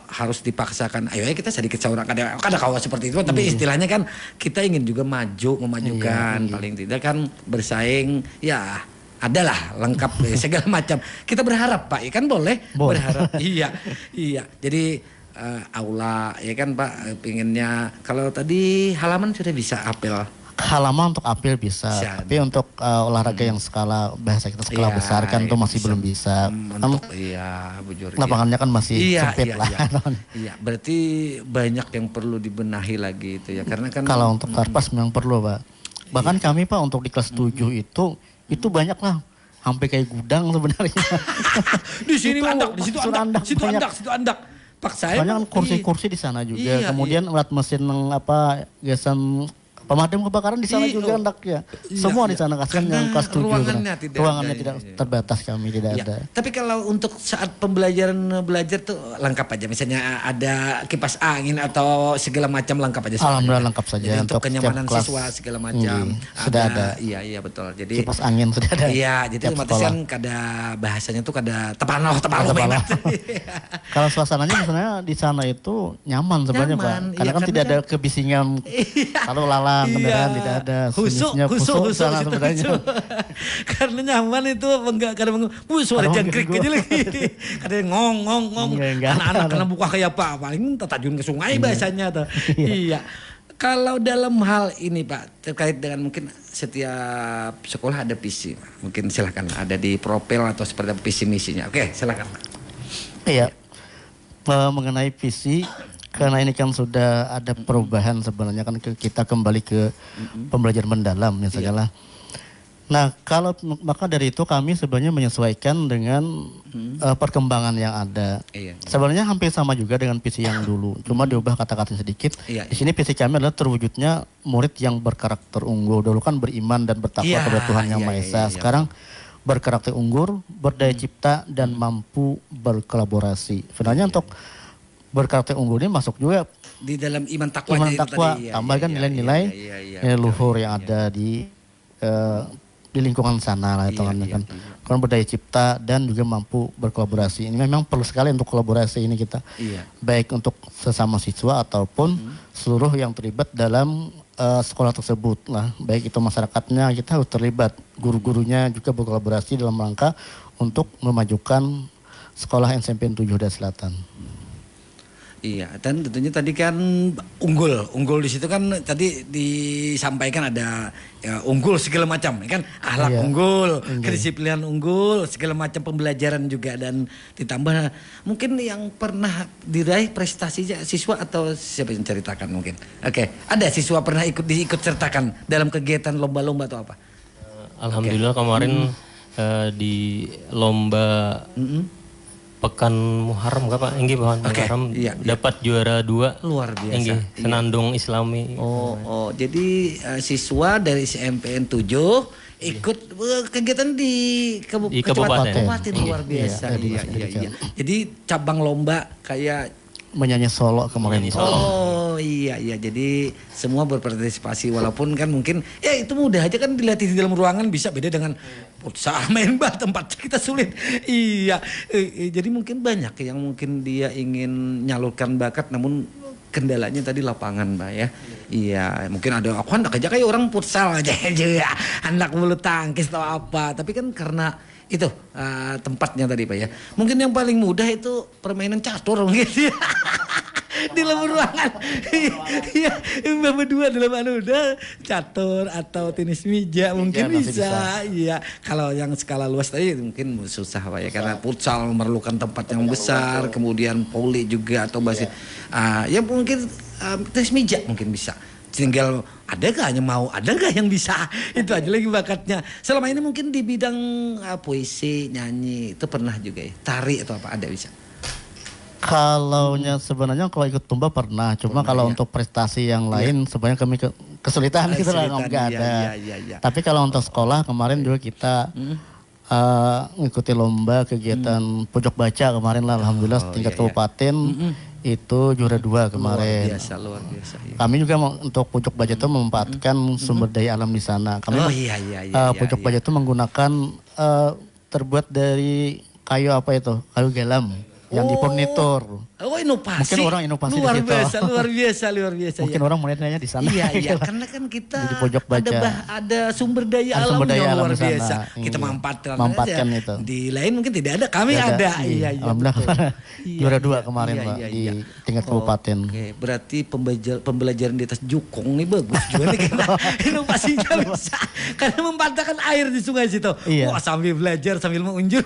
harus dipaksakan, ayo kita sedikit seorang ada kawan seperti itu, tapi istilahnya kan kita ingin juga memajukan, paling tidak kan bersaing ya. Adalah lengkap segala macam. Kita berharap Pak, ya kan boleh. Berharap. Iya. Jadi aula ya kan Pak, pinginnya kalau tadi halaman sudah bisa apel. Halaman untuk apel bisa. Tapi untuk olahraga yang skala bahasa kita skala besar kan itu masih belum bisa. Untuk lapangannya kan masih sempit lah. Iya, berarti banyak yang perlu dibenahi lagi itu ya, karena kan kalau untuk karpas memang perlu Pak. Bahkan kami Pak untuk di kelas 7 itu banyak lah, hampir kayak gudang sebenarnya. Di sini andak, di situ andak, situ andak. Pak saya banyak kursi-kursi di sana juga. Kemudian alat mesin gasan pemadam kebakaran di sana juga andak ya. Semua di sana kasihan yang kelas 7. Ruangannya tidak terbatas, kami tidak ada. Tapi kalau untuk saat belajar tuh lengkap aja. Misalnya ada kipas angin atau segala macam lengkap aja. Alhamdulillah lengkap saja. Jadi untuk kenyamanan siswa segala macam. Sudah ada. Iya betul. Jadi kipas angin sudah ada. Iya, jadi otomatis kan kada bahasanya tuh kada tepaloh. Kalau suasananya misalnya di sana itu nyaman sebenarnya Pak. Karena kan tidak ada kebisingan. Kalau lala kendaraan tidak ada, husuk sebenarnya. Karena nyaman itu enggak kadang suara jangkrik aja lagi. Kadang ngong. Anak-anak kena buka kayak apa? Paling terjun ke sungai bahasanya tuh. Iya. Kalau dalam hal ini Pak, terkait dengan mungkin setiap sekolah ada visi. Mungkin silakan ada di profil atau seperti apa visi misinya. Oke, silakan Pak. Iya. Mengenai visi, karena ini kan sudah ada perubahan sebenarnya kan kita kembali ke pembelajaran mendalam misalnya. Nah maka dari itu kami sebenarnya menyesuaikan dengan perkembangan yang ada. Sebenarnya hampir sama juga dengan visi yang dulu, cuma diubah kata-kata sedikit. Di sini visi kami adalah terwujudnya murid yang berkarakter unggul. Dulu kan beriman dan bertakwa kepada Tuhan Yang Maha Esa. Sekarang berkarakter unggul, berdaya cipta dan mampu berkolaborasi. Sebenarnya untuk berkarakter unggul ini masuk juga di dalam iman takwa, tambahkan nilai-nilai luhur yang ada di lingkungan sana lah kan. Kan berdaya cipta dan juga mampu berkolaborasi. Ini memang perlu sekali untuk kolaborasi ini kita. Baik untuk sesama siswa ataupun seluruh yang terlibat dalam sekolah tersebut lah. Baik itu masyarakatnya, kita harus terlibat. Guru-gurunya juga berkolaborasi dalam rangka untuk memajukan sekolah SMP 7 Selatan. Iya, dan tentunya tadi kan unggul di situ kan tadi disampaikan ada ya, unggul segala macam, kan akhlak unggul, kedisiplinan unggul, segala macam pembelajaran juga, dan ditambah mungkin yang pernah diraih prestasinya siswa atau siapa yang ceritakan mungkin. Oke, ada siswa pernah ikut sertakan dalam kegiatan lomba-lomba atau apa? Alhamdulillah kemarin di lomba Pekan Muharram Pak Enggi Muharram dapat juara 2. Luar biasa. Enggi senandung Islami. Jadi siswa dari SMPN 7 ikut kegiatan di kabupaten luar biasa. Iya. Jadi cabang lomba kayak menyanyi solo kemarin. Oh iya, jadi semua berpartisipasi walaupun kan mungkin ya itu mudah aja kan dilatih di dalam ruangan bisa, beda dengan futsal main bal tempat kita sulit. Iya, jadi mungkin banyak yang mungkin dia ingin nyalurkan bakat namun kendalanya tadi lapangan, Mbak ya. Iya, mungkin ada aku hendak aja kayak orang futsal aja ya. Hendak bulu tangkis atau apa, tapi kan karena itu tempatnya tadi Pak ya. Mungkin yang paling mudah itu permainan catur mungkin ya. Di dalam ruangan. Iya, Mbak berdua dalam udah catur atau tenis meja mungkin bisa. Iya, kalau yang skala luas tadi mungkin susah Pak ya, karena futsal memerlukan tempat yang besar, kemudian voli juga atau basket. Ya mungkin tenis meja mungkin bisa. Tinggal adakah yang bisa, itu aja lagi bakatnya. Selama ini mungkin di bidang puisi, nyanyi itu pernah juga ya, tari atau apa ada bisa? Kalaunya sebenarnya kalau ikut lomba pernah, cuma kalau untuk prestasi yang lain sebenarnya kami kesulitan gitu lah, nggak ada. Iya. Tapi kalau untuk sekolah kemarin juga kita ngikuti lomba kegiatan pojok baca kemarin lah, alhamdulillah tingkat kabupaten. Itu juara 2 kemarin. Luar biasa. Iya. Kami juga untuk pojok baca itu memanfaatkan sumber daya alam di sana. Kami pojok baca itu menggunakan terbuat dari kayu apa itu? Kayu gelam yang difurnitur. Oh, inovasi. Mungkin orang inovasi luar di situ. Luar biasa. Mungkin orang melihatnya di sana. Iya, karena kan kita di pojok baca. ada sumber daya alam yang luar biasa. Kita manfaatkan itu. Di lain mungkin tidak ada, kami ada. Iya. Alhamdulillah juara 2 kemarin Pak di tingkat kabupaten. Oke, berarti pembelajaran di atas jukung nih bagus juga nih karena inovasinya bisa. Karena memanfaatkan air di sungai situ. Iya. Wah, sambil belajar sambil mengunjung.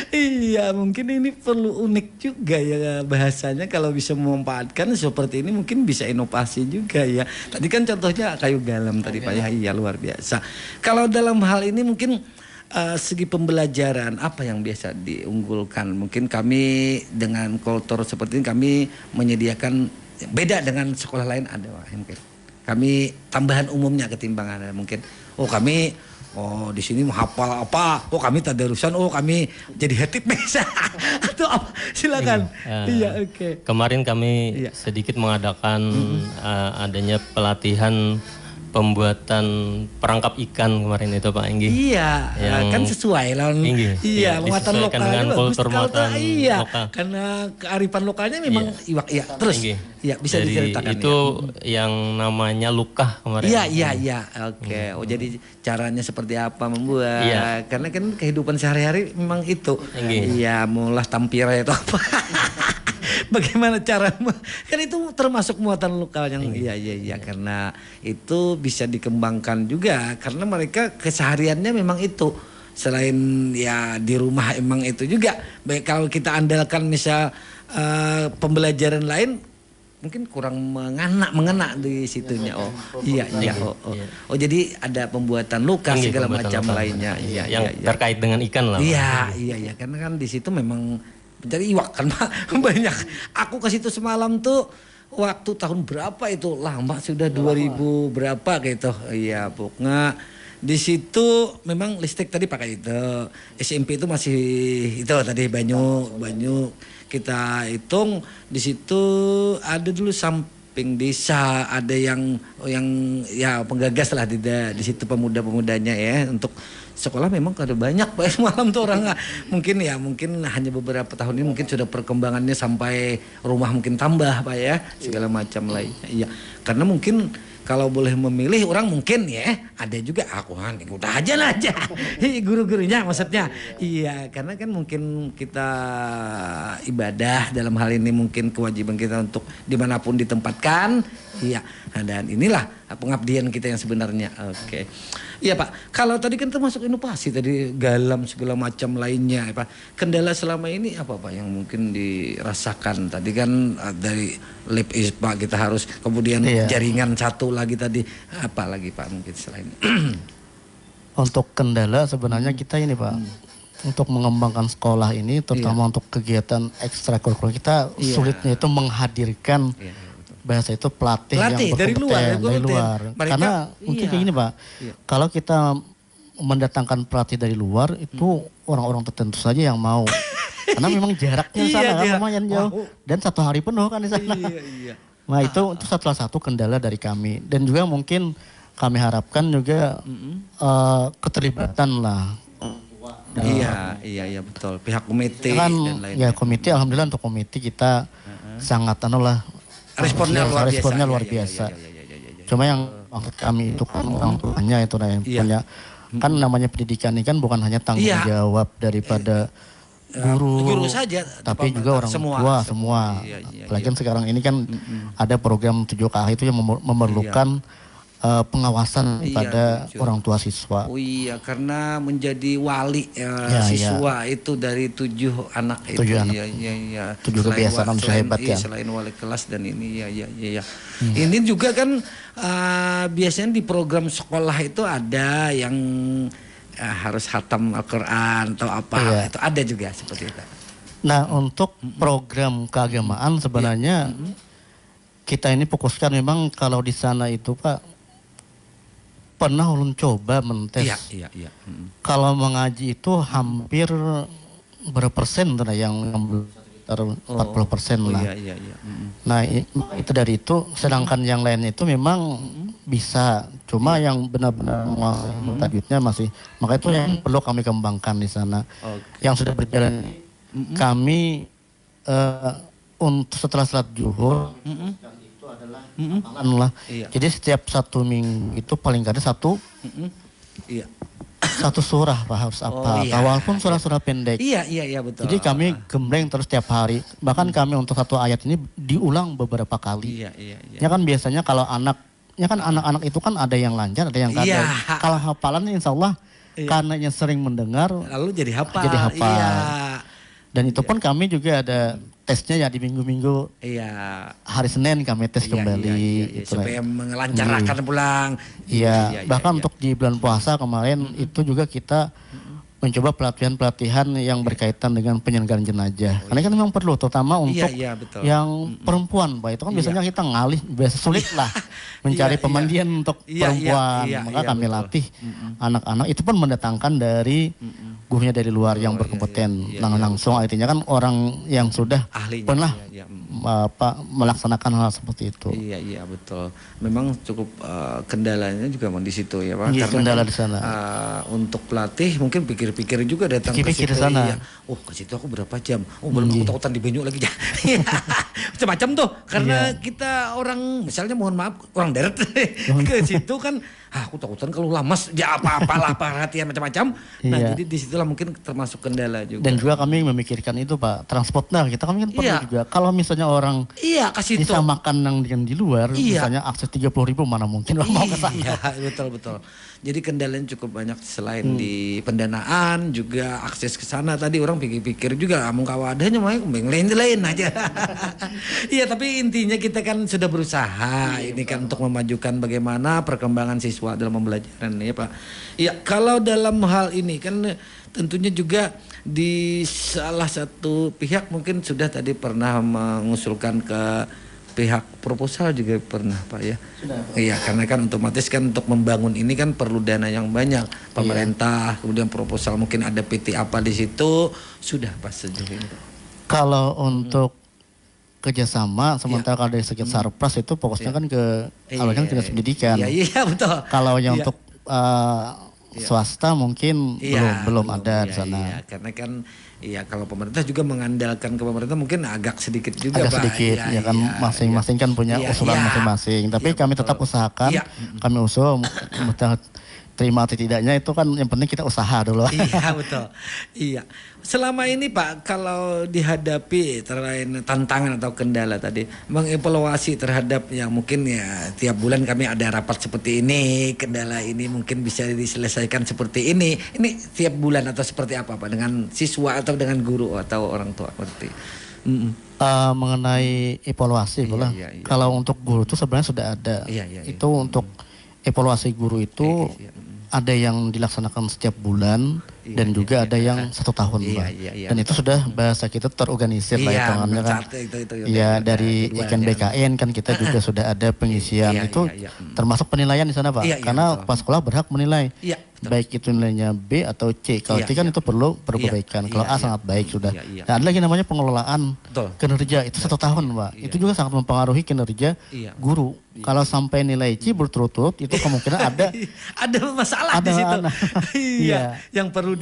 Iya, mungkin ini perlu unik juga ya bahasanya, kalau bisa memanfaatkan seperti ini mungkin bisa inovasi juga ya. Tadi kan contohnya kayu galam tadi Pak ya, iya luar biasa. Kalau dalam hal ini mungkin segi pembelajaran apa yang biasa diunggulkan? Mungkin kami dengan kultur seperti ini kami menyediakan beda dengan sekolah lain ada Pak mungkin. Kami tambahan umumnya ketimbang ada mungkin. Oh di sini menghafal apa? Oh kami tadarusan. Oh kami jadi hatib bisa atau apa? Silakan. Iya oke. Kemarin kami sedikit mengadakan adanya pelatihan pembuatan perangkap ikan kemarin itu Pak Enggi. Iya, kan sesuai lah. Iya, muatan lokal dengan kultur muatan lokal. Karena kearifan lokalnya memang iwak. Iya, terus. Iya, bisa diceritakan. Itu yang namanya lukah kemarin. Iya. Oke. Oh, jadi caranya seperti apa membuat? Iya. Karena kan kehidupan sehari-hari memang itu. Iya, mulah tampira itu apa? Bagaimana cara kan itu termasuk muatan lokal yang iya karena itu bisa dikembangkan juga karena mereka kesehariannya memang itu, selain ya di rumah emang itu juga. Baik kalau kita andalkan misal pembelajaran lain mungkin kurang mengena di situnya. Oh jadi ada pembuatan luka segala macam lainnya. Yang terkait dengan ikan lah. Iya karena kan di situ memang mencari iwak kan Pak banyak. Aku ke situ semalam tuh waktu tahun berapa itu, lama sudah 2000 berapa gitu. Iya pokoknya di situ memang listrik tadi pakai itu. SMP itu masih itu tadi banyu kita hitung di situ ada dulu samping desa ada yang ya penggagas lah di situ pemuda-pemudanya ya untuk sekolah memang ada banyak Pak semalam tuh orang mungkin hanya beberapa tahun ini mungkin sudah perkembangannya sampai rumah mungkin tambah Pak ya segala macam lainnya. Iya karena mungkin kalau boleh memilih orang mungkin ya ada juga udah aja guru-gurunya maksudnya. Iya karena kan mungkin kita ibadah dalam hal ini mungkin kewajiban kita untuk dimanapun ditempatkan. Iya dan inilah pengabdian kita yang sebenarnya. Oke. Iya Pak, kalau tadi kan termasuk inovasi tadi galam segala macam lainnya Pak. Kendala selama ini apa Pak yang mungkin dirasakan? Tadi kan dari lab Pak kita harus kemudian jaringan satu lagi tadi. Apa lagi Pak mungkin selain untuk kendala sebenarnya kita ini Pak. Untuk mengembangkan sekolah ini terutama untuk kegiatan ekstrakurikuler kita sulitnya itu menghadirkan bahasa itu pelatih yang berkompeten dari luar. Karena mungkin kayak gini Pak, kalau kita mendatangkan pelatih dari luar itu orang-orang tertentu saja yang mau. Karena memang jaraknya sana kan lumayan jauh dan 1 hari penuh kan di sana. Nah itu salah satu kendala dari kami. Dan juga mungkin kami harapkan juga keterlibatan lah. Iya betul. Pihak komite kan, dan lain-lain. Ya komite, alhamdulillah untuk komite kita sangat responnya luar biasa. Cuma yang maksud kami itu kan orang tuanya itu yang punya. Kan namanya pendidikan ini kan bukan hanya tanggung jawab daripada guru saja, tapi juga orang tua semua. Apalagi kan sekarang ini kan ada program 7KH itu yang memerlukan pengawasan pada orang tua siswa. Oh iya, karena menjadi wali siswa itu dari 7 anak itu. 7 anak. Iya. 7 kebiasaan hebat ya. Selain wali kelas dan ini ya. Ini juga kan biasanya di program sekolah itu ada yang harus khatam Al-Quran atau apa, itu ada juga seperti itu. Nah untuk program keagamaan sebenarnya kita ini fokuskan memang kalau di sana itu Pak pernah ulun coba mentes. Iya. Kalau mengaji itu hampir berapa persen yang sekitar 40% lah. Iya. Nah itu dari itu, sedangkan yang lain itu memang bisa, cuma yang benar-benar tajwidnya masih, maka itu yang perlu kami kembangkan di sana. Yang sudah berjalan kami untuk setelah salat zuhur itu adalah hafalan lah. Jadi setiap 1 minggu itu paling kada satu surah Pak harus apa, walaupun surah-surah pendek. Iya betul. Jadi kami gembleng terus setiap hari. Bahkan kami untuk 1 ayat ini diulang beberapa kali. Iya. Ya kan biasanya kalau anak-anak itu kan ada yang lancar, ada yang kada. Kalau hafalan insya Allah karena yang sering mendengar lalu jadi hafal. Iya. Dan itu pun kami juga ada tesnya ya di minggu-minggu. Hari Senin kami tes kembali. Supaya melancarkan pulang. Iya. Bahkan untuk di bulan puasa kemarin itu juga kita mencoba pelatihan-pelatihan yang berkaitan dengan penyelenggaraan jenazah. Karena kan memang perlu, terutama untuk yang perempuan, Pak. Itu kan biasanya kita biasa sulit lah mencari pemandian untuk perempuan. Maka kami latih anak-anak. Itu pun mendatangkan dari gurunya dari luar yang berkompeten. Langsung artinya kan orang yang sudah pernah melaksanakan hal seperti itu. Iya betul. Memang cukup kendalanya juga di situ ya Pak. Iya, karena kendala di sana. Untuk pelatih mungkin pikir-pikir juga datang ke situ. Sana. Ke situ aku berapa jam? Belum aku takutan di Benyu lagi. Macam-macam tuh. Karena kita orang misalnya mohon maaf orang deret ke situ kan aku takutan kalau lamas apa-apalah perhatian macam-macam. Nah, jadi disitulah mungkin termasuk kendala juga. Dan juga kami memikirkan itu Pak, transportnya kita kami kan perlu juga. Kalau misalnya orang kasih bisa makan yang di luar, misalnya akses 30.000 mana mungkin orang mau ke sana. Iya, betul. Jadi kendalanya cukup banyak selain di pendanaan juga akses ke sana. Tadi orang pikir-pikir juga amung kawadahnya mah lain aja. Iya, tapi intinya kita kan sudah berusaha ini kan untuk memajukan bagaimana perkembangan siswa dalam pembelajaran ya Pak. Iya, kalau dalam hal ini kan tentunya juga di salah satu pihak mungkin sudah tadi pernah mengusulkan ke pihak proposal juga pernah Pak ya. Iya, karena kan otomatis kan untuk membangun ini kan perlu dana yang banyak. Pemerintah, kemudian proposal mungkin ada PT apa di situ, sudah Pak sejauh ini. Kalau untuk kerjasama, sementara kalau dari segi Sarpras itu fokusnya kan ke awalnya dinas pendidikan. Iya betul. Kalau yang untuk swasta mungkin belum ada di sana. Iya, karena kan kalau pemerintah juga mengandalkan ke pemerintah mungkin agak sedikit juga agak Pak. Sedikit ya kan masing-masing kan punya usulan masing-masing. Tapi kami tetap usahakan, kami usul terima atau tidaknya itu kan yang penting kita usaha dulu. Iya betul. Iya. Selama ini Pak kalau dihadapi terlain tantangan atau kendala tadi mengevaluasi terhadap yang mungkin ya tiap bulan kami ada rapat seperti ini, kendala ini mungkin bisa diselesaikan seperti ini. Ini tiap bulan atau seperti apa Pak dengan siswa atau dengan guru atau orang tua seperti mengenai evaluasi kalau untuk guru itu sebenarnya sudah ada. Itu untuk evaluasi guru itu ada yang dilaksanakan setiap bulan dan juga ada yang 1 tahun Pak. Dan itu sudah bahasa kita terorganisir lah hitungannya kan. Iya dari ikan BKN kan kita juga sudah ada pengisian itu termasuk penilaian di sana Pak. Karena pas sekolah berhak menilai baik itu nilainya B atau C. Kalau C kan itu perlu perbaikan. Kalau A sangat baik sudah. Nah, ada lagi namanya pengelolaan kinerja itu 1 tahun, Pak. Itu juga sangat mempengaruhi kinerja guru. Kalau sampai nilai C berturut-turut itu kemungkinan ada masalah di situ. Yang perlu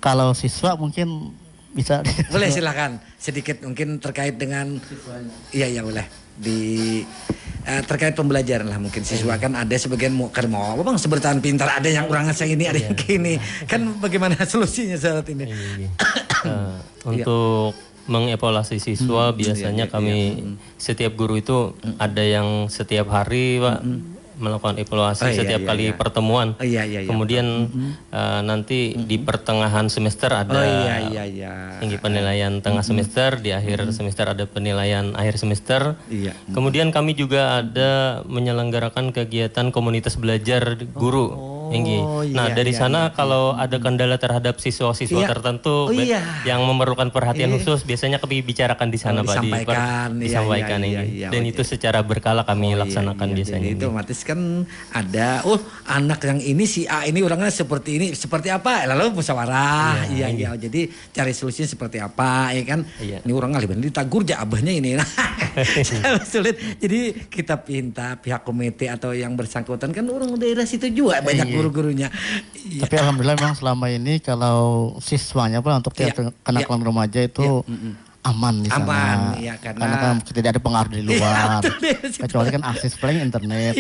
Kalau siswa mungkin bisa boleh silakan sedikit mungkin terkait dengan iya boleh terkait pembelajaran lah mungkin siswa kan ada sebagian mau apa bang sebertahan pintar ada yang kurang saya ini ada yang gini kan bagaimana solusinya saat ini untuk mengevaluasi siswa biasanya kami setiap guru itu ada yang setiap hari Pak melakukan evaluasi setiap kali pertemuan. Kemudian nanti di pertengahan semester ada tinggi penilaian tengah semester, di akhir semester ada penilaian akhir semester. Kemudian kami juga ada menyelenggarakan kegiatan komunitas belajar guru. Nah dari sana kalau ada kendala terhadap siswa-siswa tertentu yang memerlukan perhatian khusus biasanya kami bicarakan di sana Pak, disampaikan ini. Dan itu secara berkala kami laksanakan biasanya. Itu otomatis kan ada anak yang ini si A ini orangnya seperti ini seperti apa lalu musyawarah jadi cari solusinya seperti apa ya kan ini orang ngaliban ditagur aja abahnya ini sulit jadi kita pinta pihak komite atau yang bersangkutan kan orang daerah situ juga banyak guru-gurunya tapi alhamdulillah memang selama ini kalau siswanya Pak untuk tiap kenakalan remaja itu aman di sana. Karena kan tidak ada pengaruh dari luar. Kecuali kan akses paling internet.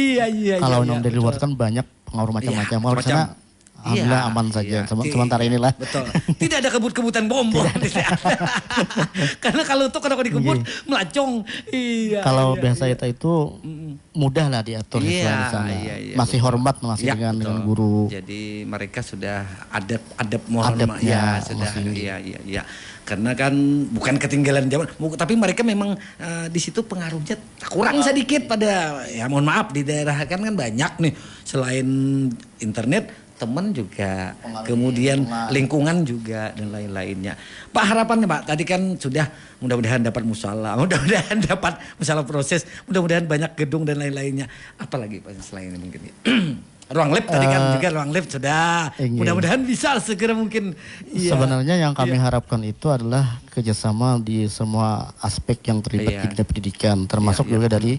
Kalau yang dari luar kan banyak pengaruh macam-macam. Kalau di sana alhamdulillah aman saja. Sementara inilah. Betul. Tidak ada kebut-kebutan bom. Karena kalau itu kalau dikebut melacong. Kalau bahasa itu mudah lah diatur di sana. Masih hormat masih dengan guru. Jadi mereka sudah adab mohon ya sudah karena kan bukan ketinggalan zaman tapi mereka memang di situ pengaruhnya kurang sedikit pada ya mohon maaf di daerah kan banyak nih selain internet teman juga kemudian lingkungan juga dan lain-lainnya. Pak harapannya Pak tadi kan sudah mudah-mudahan dapat musala, mudah-mudahan dapat musala proses, mudah-mudahan banyak gedung dan lain-lainnya. Apalagi Pak selain ini mungkin ruang lab tadi kan juga ruang lab sudah. Mudah-mudahan bisa segera mungkin. Sebenarnya yang kami harapkan itu adalah kerjasama di semua aspek yang terlibat di pendidikan, termasuk juga dari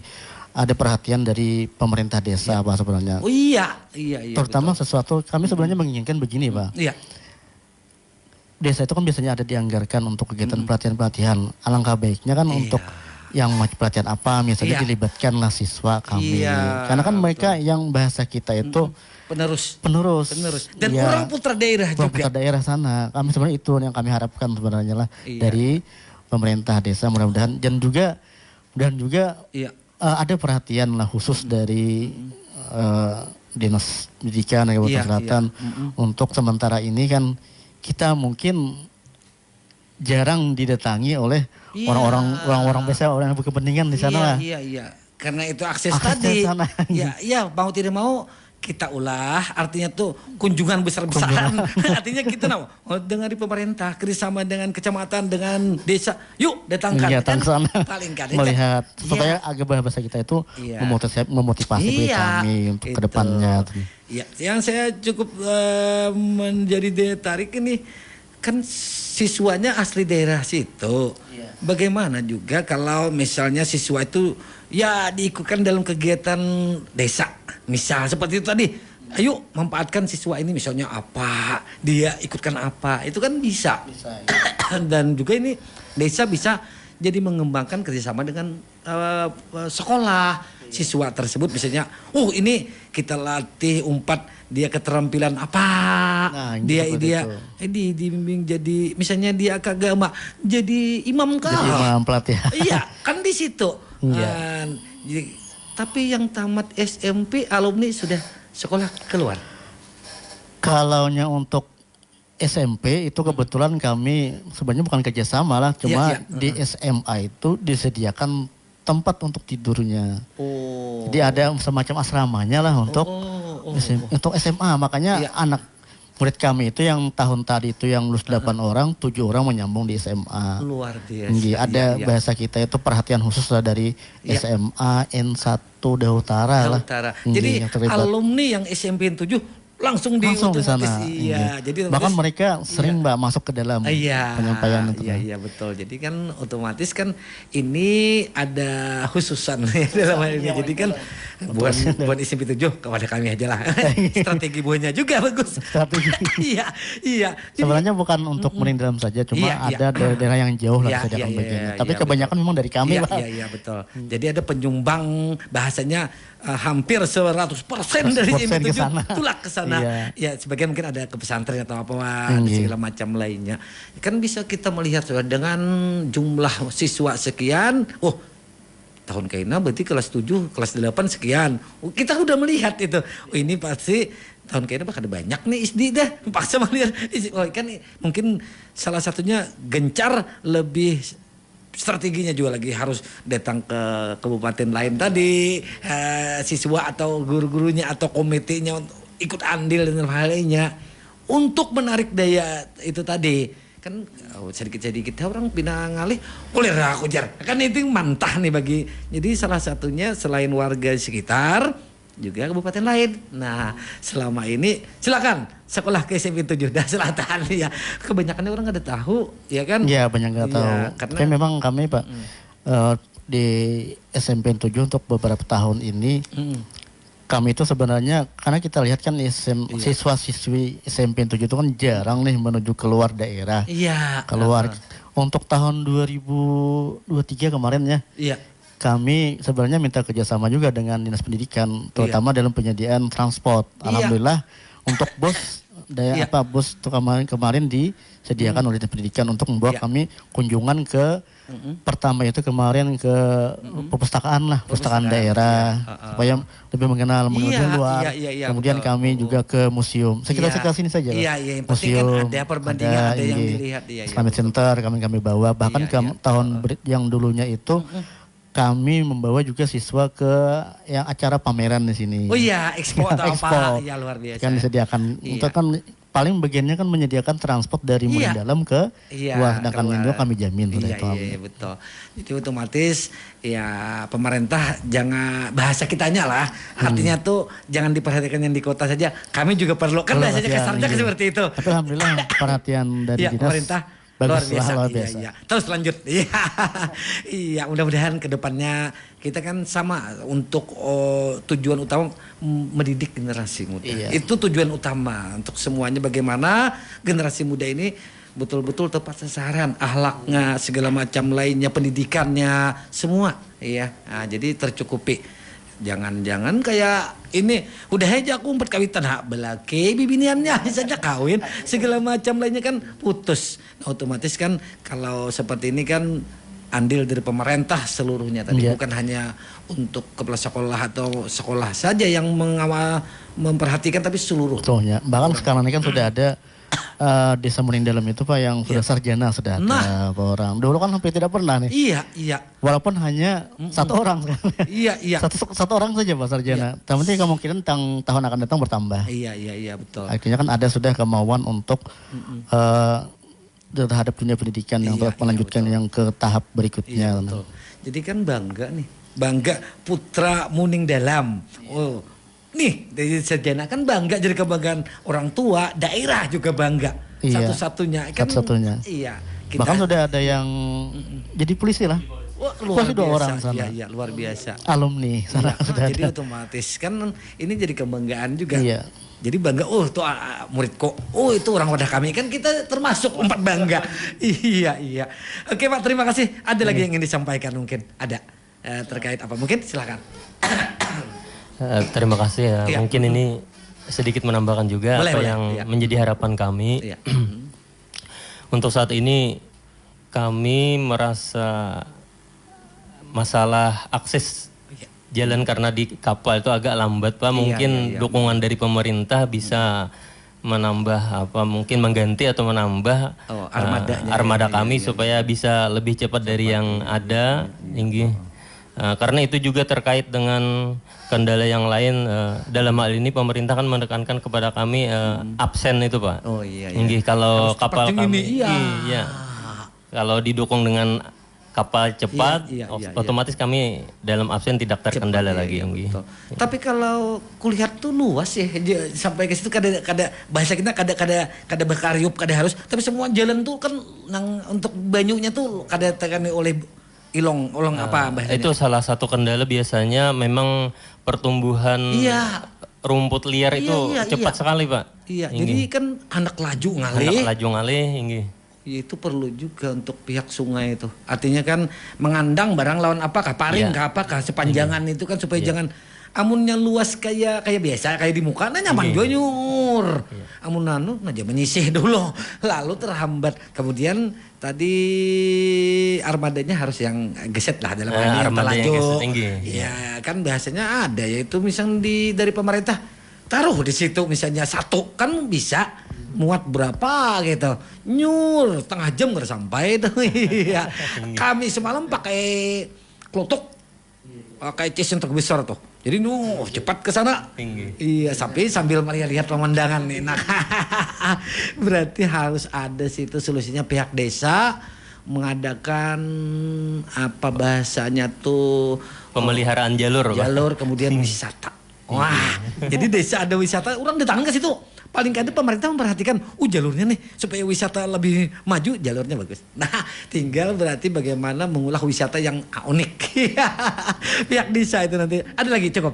ada perhatian dari pemerintah desa Pak sebenarnya. Terutama betul. Sesuatu kami sebenarnya menginginkan begini Pak. Desa itu kan biasanya ada dianggarkan untuk kegiatan pelatihan-pelatihan. Alangkah baiknya kan untuk yang pelatihan apa misalnya dilibatkanlah siswa kami karena kan mereka yang bahasa kita itu penerus dan orang putra daerah juga daerah sana kami sebenarnya itu yang kami harapkan sebenarnya lah dari pemerintah desa mudah-mudahan dan juga ada perhatian lah khusus dari dinas pendidikan Kabupaten Selatan untuk sementara ini kan kita mungkin jarang didatangi oleh orang-orang biasa orang yang berkepentingan di sana lah. Karena itu akses tadi. Mau tidak mau kita ulah artinya tuh kunjungan besar-besaran. Artinya kita dengan di pemerintah kerjasama dengan kecamatan dengan desa. Yuk datangkan kan sana. Paling kan melihat supaya agak bahasa kita itu memotivasi kami untuk kedepannya. Yang saya cukup menjadi daya tarik ini kan siswanya asli daerah situ. Bagaimana juga kalau misalnya siswa itu diikutkan dalam kegiatan desa. Misal seperti itu tadi. Ayo manfaatkan siswa ini misalnya apa, dia ikutkan apa. Itu kan bisa. Dan juga ini desa bisa jadi mengembangkan kerjasama dengan sekolah. Siswa tersebut misalnya, ini kita latih dia keterampilan apa, dia dibimbing jadi misalnya dia ke agama jadi imam kah? Jadi imam pelatih. Kan di situ. Tapi yang tamat SMP alumni sudah sekolah keluar. Kalaunya untuk SMP itu kebetulan kami sebenarnya bukan kerjasama lah, cuma di SMA itu disediakan tempat untuk tidurnya. Jadi ada semacam asramanya lah untuk SMA. Makanya anak murid kami itu yang tahun tadi itu yang lulus 8 orang, 7 orang menyambung di SMA. Luar biasa. Ada bahasa kita itu perhatian khusus lah dari SMA N1 Daerah Utara lah. Jadi alumni yang SMP 7 langsung di sana. Iya, jadi bahkan mereka sering Mbak masuk ke dalam penyampaian itu. Iya, betul. Jadi kan otomatis kan ini ada khususan dalam hal ini. Jadi kan buat SMP 7 kepada kami aja lah. Strategi buahnya juga bagus. Strategi. Iya. Sebenarnya bukan untuk murid dalam saja, cuma ada daerah yang jauh lah disediakan bagiannya. Tapi kebanyakan memang dari kami, Pak. Iya, betul. Jadi ada penyumbang bahasanya hampir 100% dari SMP 7 tulak ke sana. Ya, sebagian mungkin ada ke pesantren atau apa segala macam lainnya. Kan bisa kita melihat dengan jumlah siswa sekian, tahun kaina berarti kelas 7, kelas 8 sekian. Kita udah melihat itu. Ini pasti tahun kaina bakal ada banyak nih SD dah. Paksa melihat. Kan mungkin salah satunya gencar lebih strateginya juga lagi harus datang ke kabupaten lain tadi, siswa atau guru-gurunya atau komitinya untuk ikut andil dan hal lainnya untuk menarik daya itu tadi. Kan sedikit-sedikit orang pindah ngalih boleh aku jar. Kan itu mantah nih bagi. Jadi salah satunya selain warga sekitar juga kabupaten lain. Nah, selama ini silakan sekolah ke SMP 7 Daerah Selatan ya. Kebanyakan orang nggak ada tahu, ya kan? Iya, banyak nggak tahu. Karena tapi memang kami Pak di SMP 7 untuk beberapa tahun ini kami itu sebenarnya karena kita lihat kan siswa-siswi SMP 7 itu kan jarang nih menuju keluar daerah. Iya. Keluar. Untuk tahun 2023 kemarin ya. Iya. Kami sebenarnya minta kerjasama juga dengan Dinas Pendidikan, terutama dalam penyediaan transport. Alhamdulillah untuk bus bus itu kemarin disediakan oleh Dinas Pendidikan untuk membawa kami kunjungan ke pertama itu kemarin ke perpustakaan daerah supaya lebih mengenal luar. Kemudian betul. Kami juga ke museum. Sekitar sini saja. Museum, kan ada perbandingan, ada yang dilihat. Islamic Center kami bawa. Bahkan tahun yang dulunya itu kami membawa juga siswa ke yang acara pameran di sini. Oh iya, expo atau apa? Ya luar biasa. Kan disediakan. Itu kan paling bagiannya kan menyediakan transport dari murid dalam ke luar. Sedangkan itu kami jamin. Iya, betul. Jadi otomatis ya pemerintah jangan bahasa kitanya lah. Artinya tuh jangan diperhatikan yang di kota saja. Kami juga perlu kan bahasanya kesannya seperti itu. Tapi alhamdulillah perhatian dari dinas pemerintah bagus, luar biasa. Iya. Terus lanjut. Iya, mudah-mudahan ke depannya kita kan sama untuk tujuan utama mendidik generasi muda. Itu tujuan utama untuk semuanya, bagaimana generasi muda ini betul-betul tepat sasaran, akhlaknya, segala macam lainnya, pendidikannya, semua. Iya. Nah, jadi tercukupi. Jangan-jangan kayak ini udah aja aku umpat kawitan belake bibiniannya saja kawin segala macam lainnya kan putus. Nah, otomatis kan kalau seperti ini kan andil dari pemerintah seluruhnya tadi bukan hanya untuk kepala sekolah atau sekolah saja yang memperhatikan tapi seluruh. Betulnya. Bahkan sekarang ini kan sudah ada desa Muning Dalam itu Pak yang sudah sarjana sudah ada orang. Dulu kan hampir tidak pernah nih. Iya. Walaupun hanya satu orang. Iya. Satu orang saja Pak sarjana. Tapi kemungkinan tahun akan datang bertambah. Iya betul. Akhirnya kan ada sudah kemauan untuk terhadap dunia pendidikan yang melanjutkan yang ke tahap berikutnya. Betul. Jadi kan bangga putra Muning Dalam. Nih dari sarjana kan bangga, jadi kebanggaan orang tua, daerah juga bangga. Satu-satunya kan. Satu-satunya. Iya. Bahkan sudah ada yang jadi polisi lah. Luar biasa. 2 orang sana. Iya, luar biasa. Alumni sana sudah jadi ada. otomatis kan ini jadi kebanggaan juga. Iya. Jadi bangga, tuh muridku, itu orang wadah kami, kan kita termasuk 4 bangga. Iya. Oke Pak, terima kasih. Ada lagi yang ingin disampaikan mungkin? Ada terkait apa? Mungkin silakan. Terima kasih ya. Mungkin ini sedikit menambahkan juga yang menjadi harapan kami. Untuk saat ini kami merasa masalah akses jalan karena di kapal itu agak lambat Pak. Mungkin dukungan dari pemerintah bisa menambah mungkin mengganti atau menambah armada kami supaya bisa lebih cepat dari yang ada. Karena itu juga terkait dengan kendala yang lain. Dalam hal ini pemerintah kan menekankan kepada kami absen itu Pak. Oh iya. Inggih, kalau harus kapal kami, iya. Kalau didukung dengan kapal cepat, otomatis kami dalam absen tidak terkendala lagi. Betul. Tapi kalau kulihat tuh luas ya, sampai ke situ kada bahasa kita kada berkaryup, kada harus. Tapi semua jalan tuh kan untuk banyunya tuh kada tekani oleh ilong apa bahasanya? Itu salah satu kendala biasanya memang pertumbuhan rumput liar itu cepat sekali Pak. Iya, jadi kan anak laju ngalih, inggih. Ya, itu perlu juga untuk pihak sungai itu. Artinya kan mengandang barang lawan apakah paring apakah sepanjangan itu kan supaya jangan amunnya luas kayak biasa kayak di muka nyaman nyur. Amun aja menyisih dulu lalu terhambat. Kemudian tadi armadanya harus yang geset lah dalam armada yang geset tinggi. Ya kan biasanya ada yaitu misalnya dari pemerintah taruh di situ misalnya satu kan bisa muat berapa gitu, nyur setengah jam nggak sampai tuh. Iya. Kami semalam pakai klotok, pakai cis yang terbesar tuh. Jadi cepat ke sana. Iya, sambil melihat pemandangan nih. Nah, berarti harus ada situ solusinya pihak desa mengadakan apa bahasanya tuh pemeliharaan jalur kemudian wisata. Wah, jadi desa ada wisata, orang datang ke situ. Paling kada pemerintah memperhatikan, jalurnya nih supaya wisata lebih maju, jalurnya bagus. Nah, tinggal berarti bagaimana mengolah wisata yang unik. Pihak desa itu nanti. Ada lagi cukup.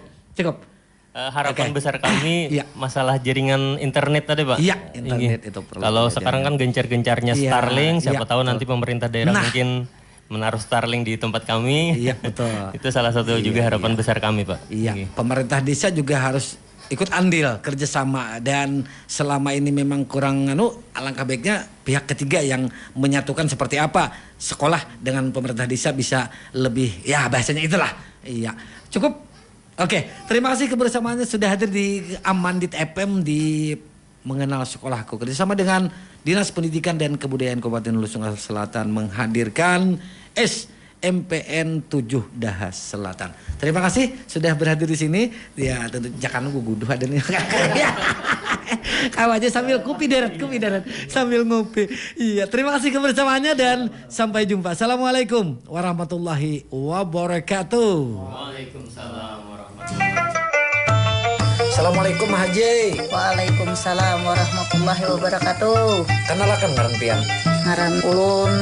Harapan besar kami masalah jaringan internet tadi Pak. Iya, internet itu perlu. Kalau sekarang kan gencar-gencarnya Starlink, siapa tahu nanti pemerintah daerah mungkin menaruh Starlink di tempat kami. Iya, betul. Itu salah satu juga harapan besar kami Pak. Iya, pemerintah desa juga harus ikut andil kerjasama dan selama ini memang kurang alangkah baiknya pihak ketiga yang menyatukan seperti apa sekolah dengan pemerintah desa bisa lebih bahasanya itulah. Iya, cukup. Oke, terima kasih kebersamaannya sudah hadir di Amandit FM di Mengenal Sekolahku kerjasama dengan Dinas Pendidikan dan Kebudayaan Kabupaten Hulu Sungai Selatan menghadirkan SMPN 7 Dahas Selatan. Terima kasih sudah berhadir di sini. Ya tentu jangan nunggu guduh ada nih. Kau aja sambil kopi deret sambil ngopi. Iya, terima kasih kebersamaannya dan sampai jumpa. Assalamualaikum warahmatullahi wabarakatuh. Waalaikumsalam warahmatullahi wabarakatuh. Assalamualaikum Haji. Waalaikumsalam warahmatullahi wabarakatuh. Kenalakan ngaran pian? Ngaran ulun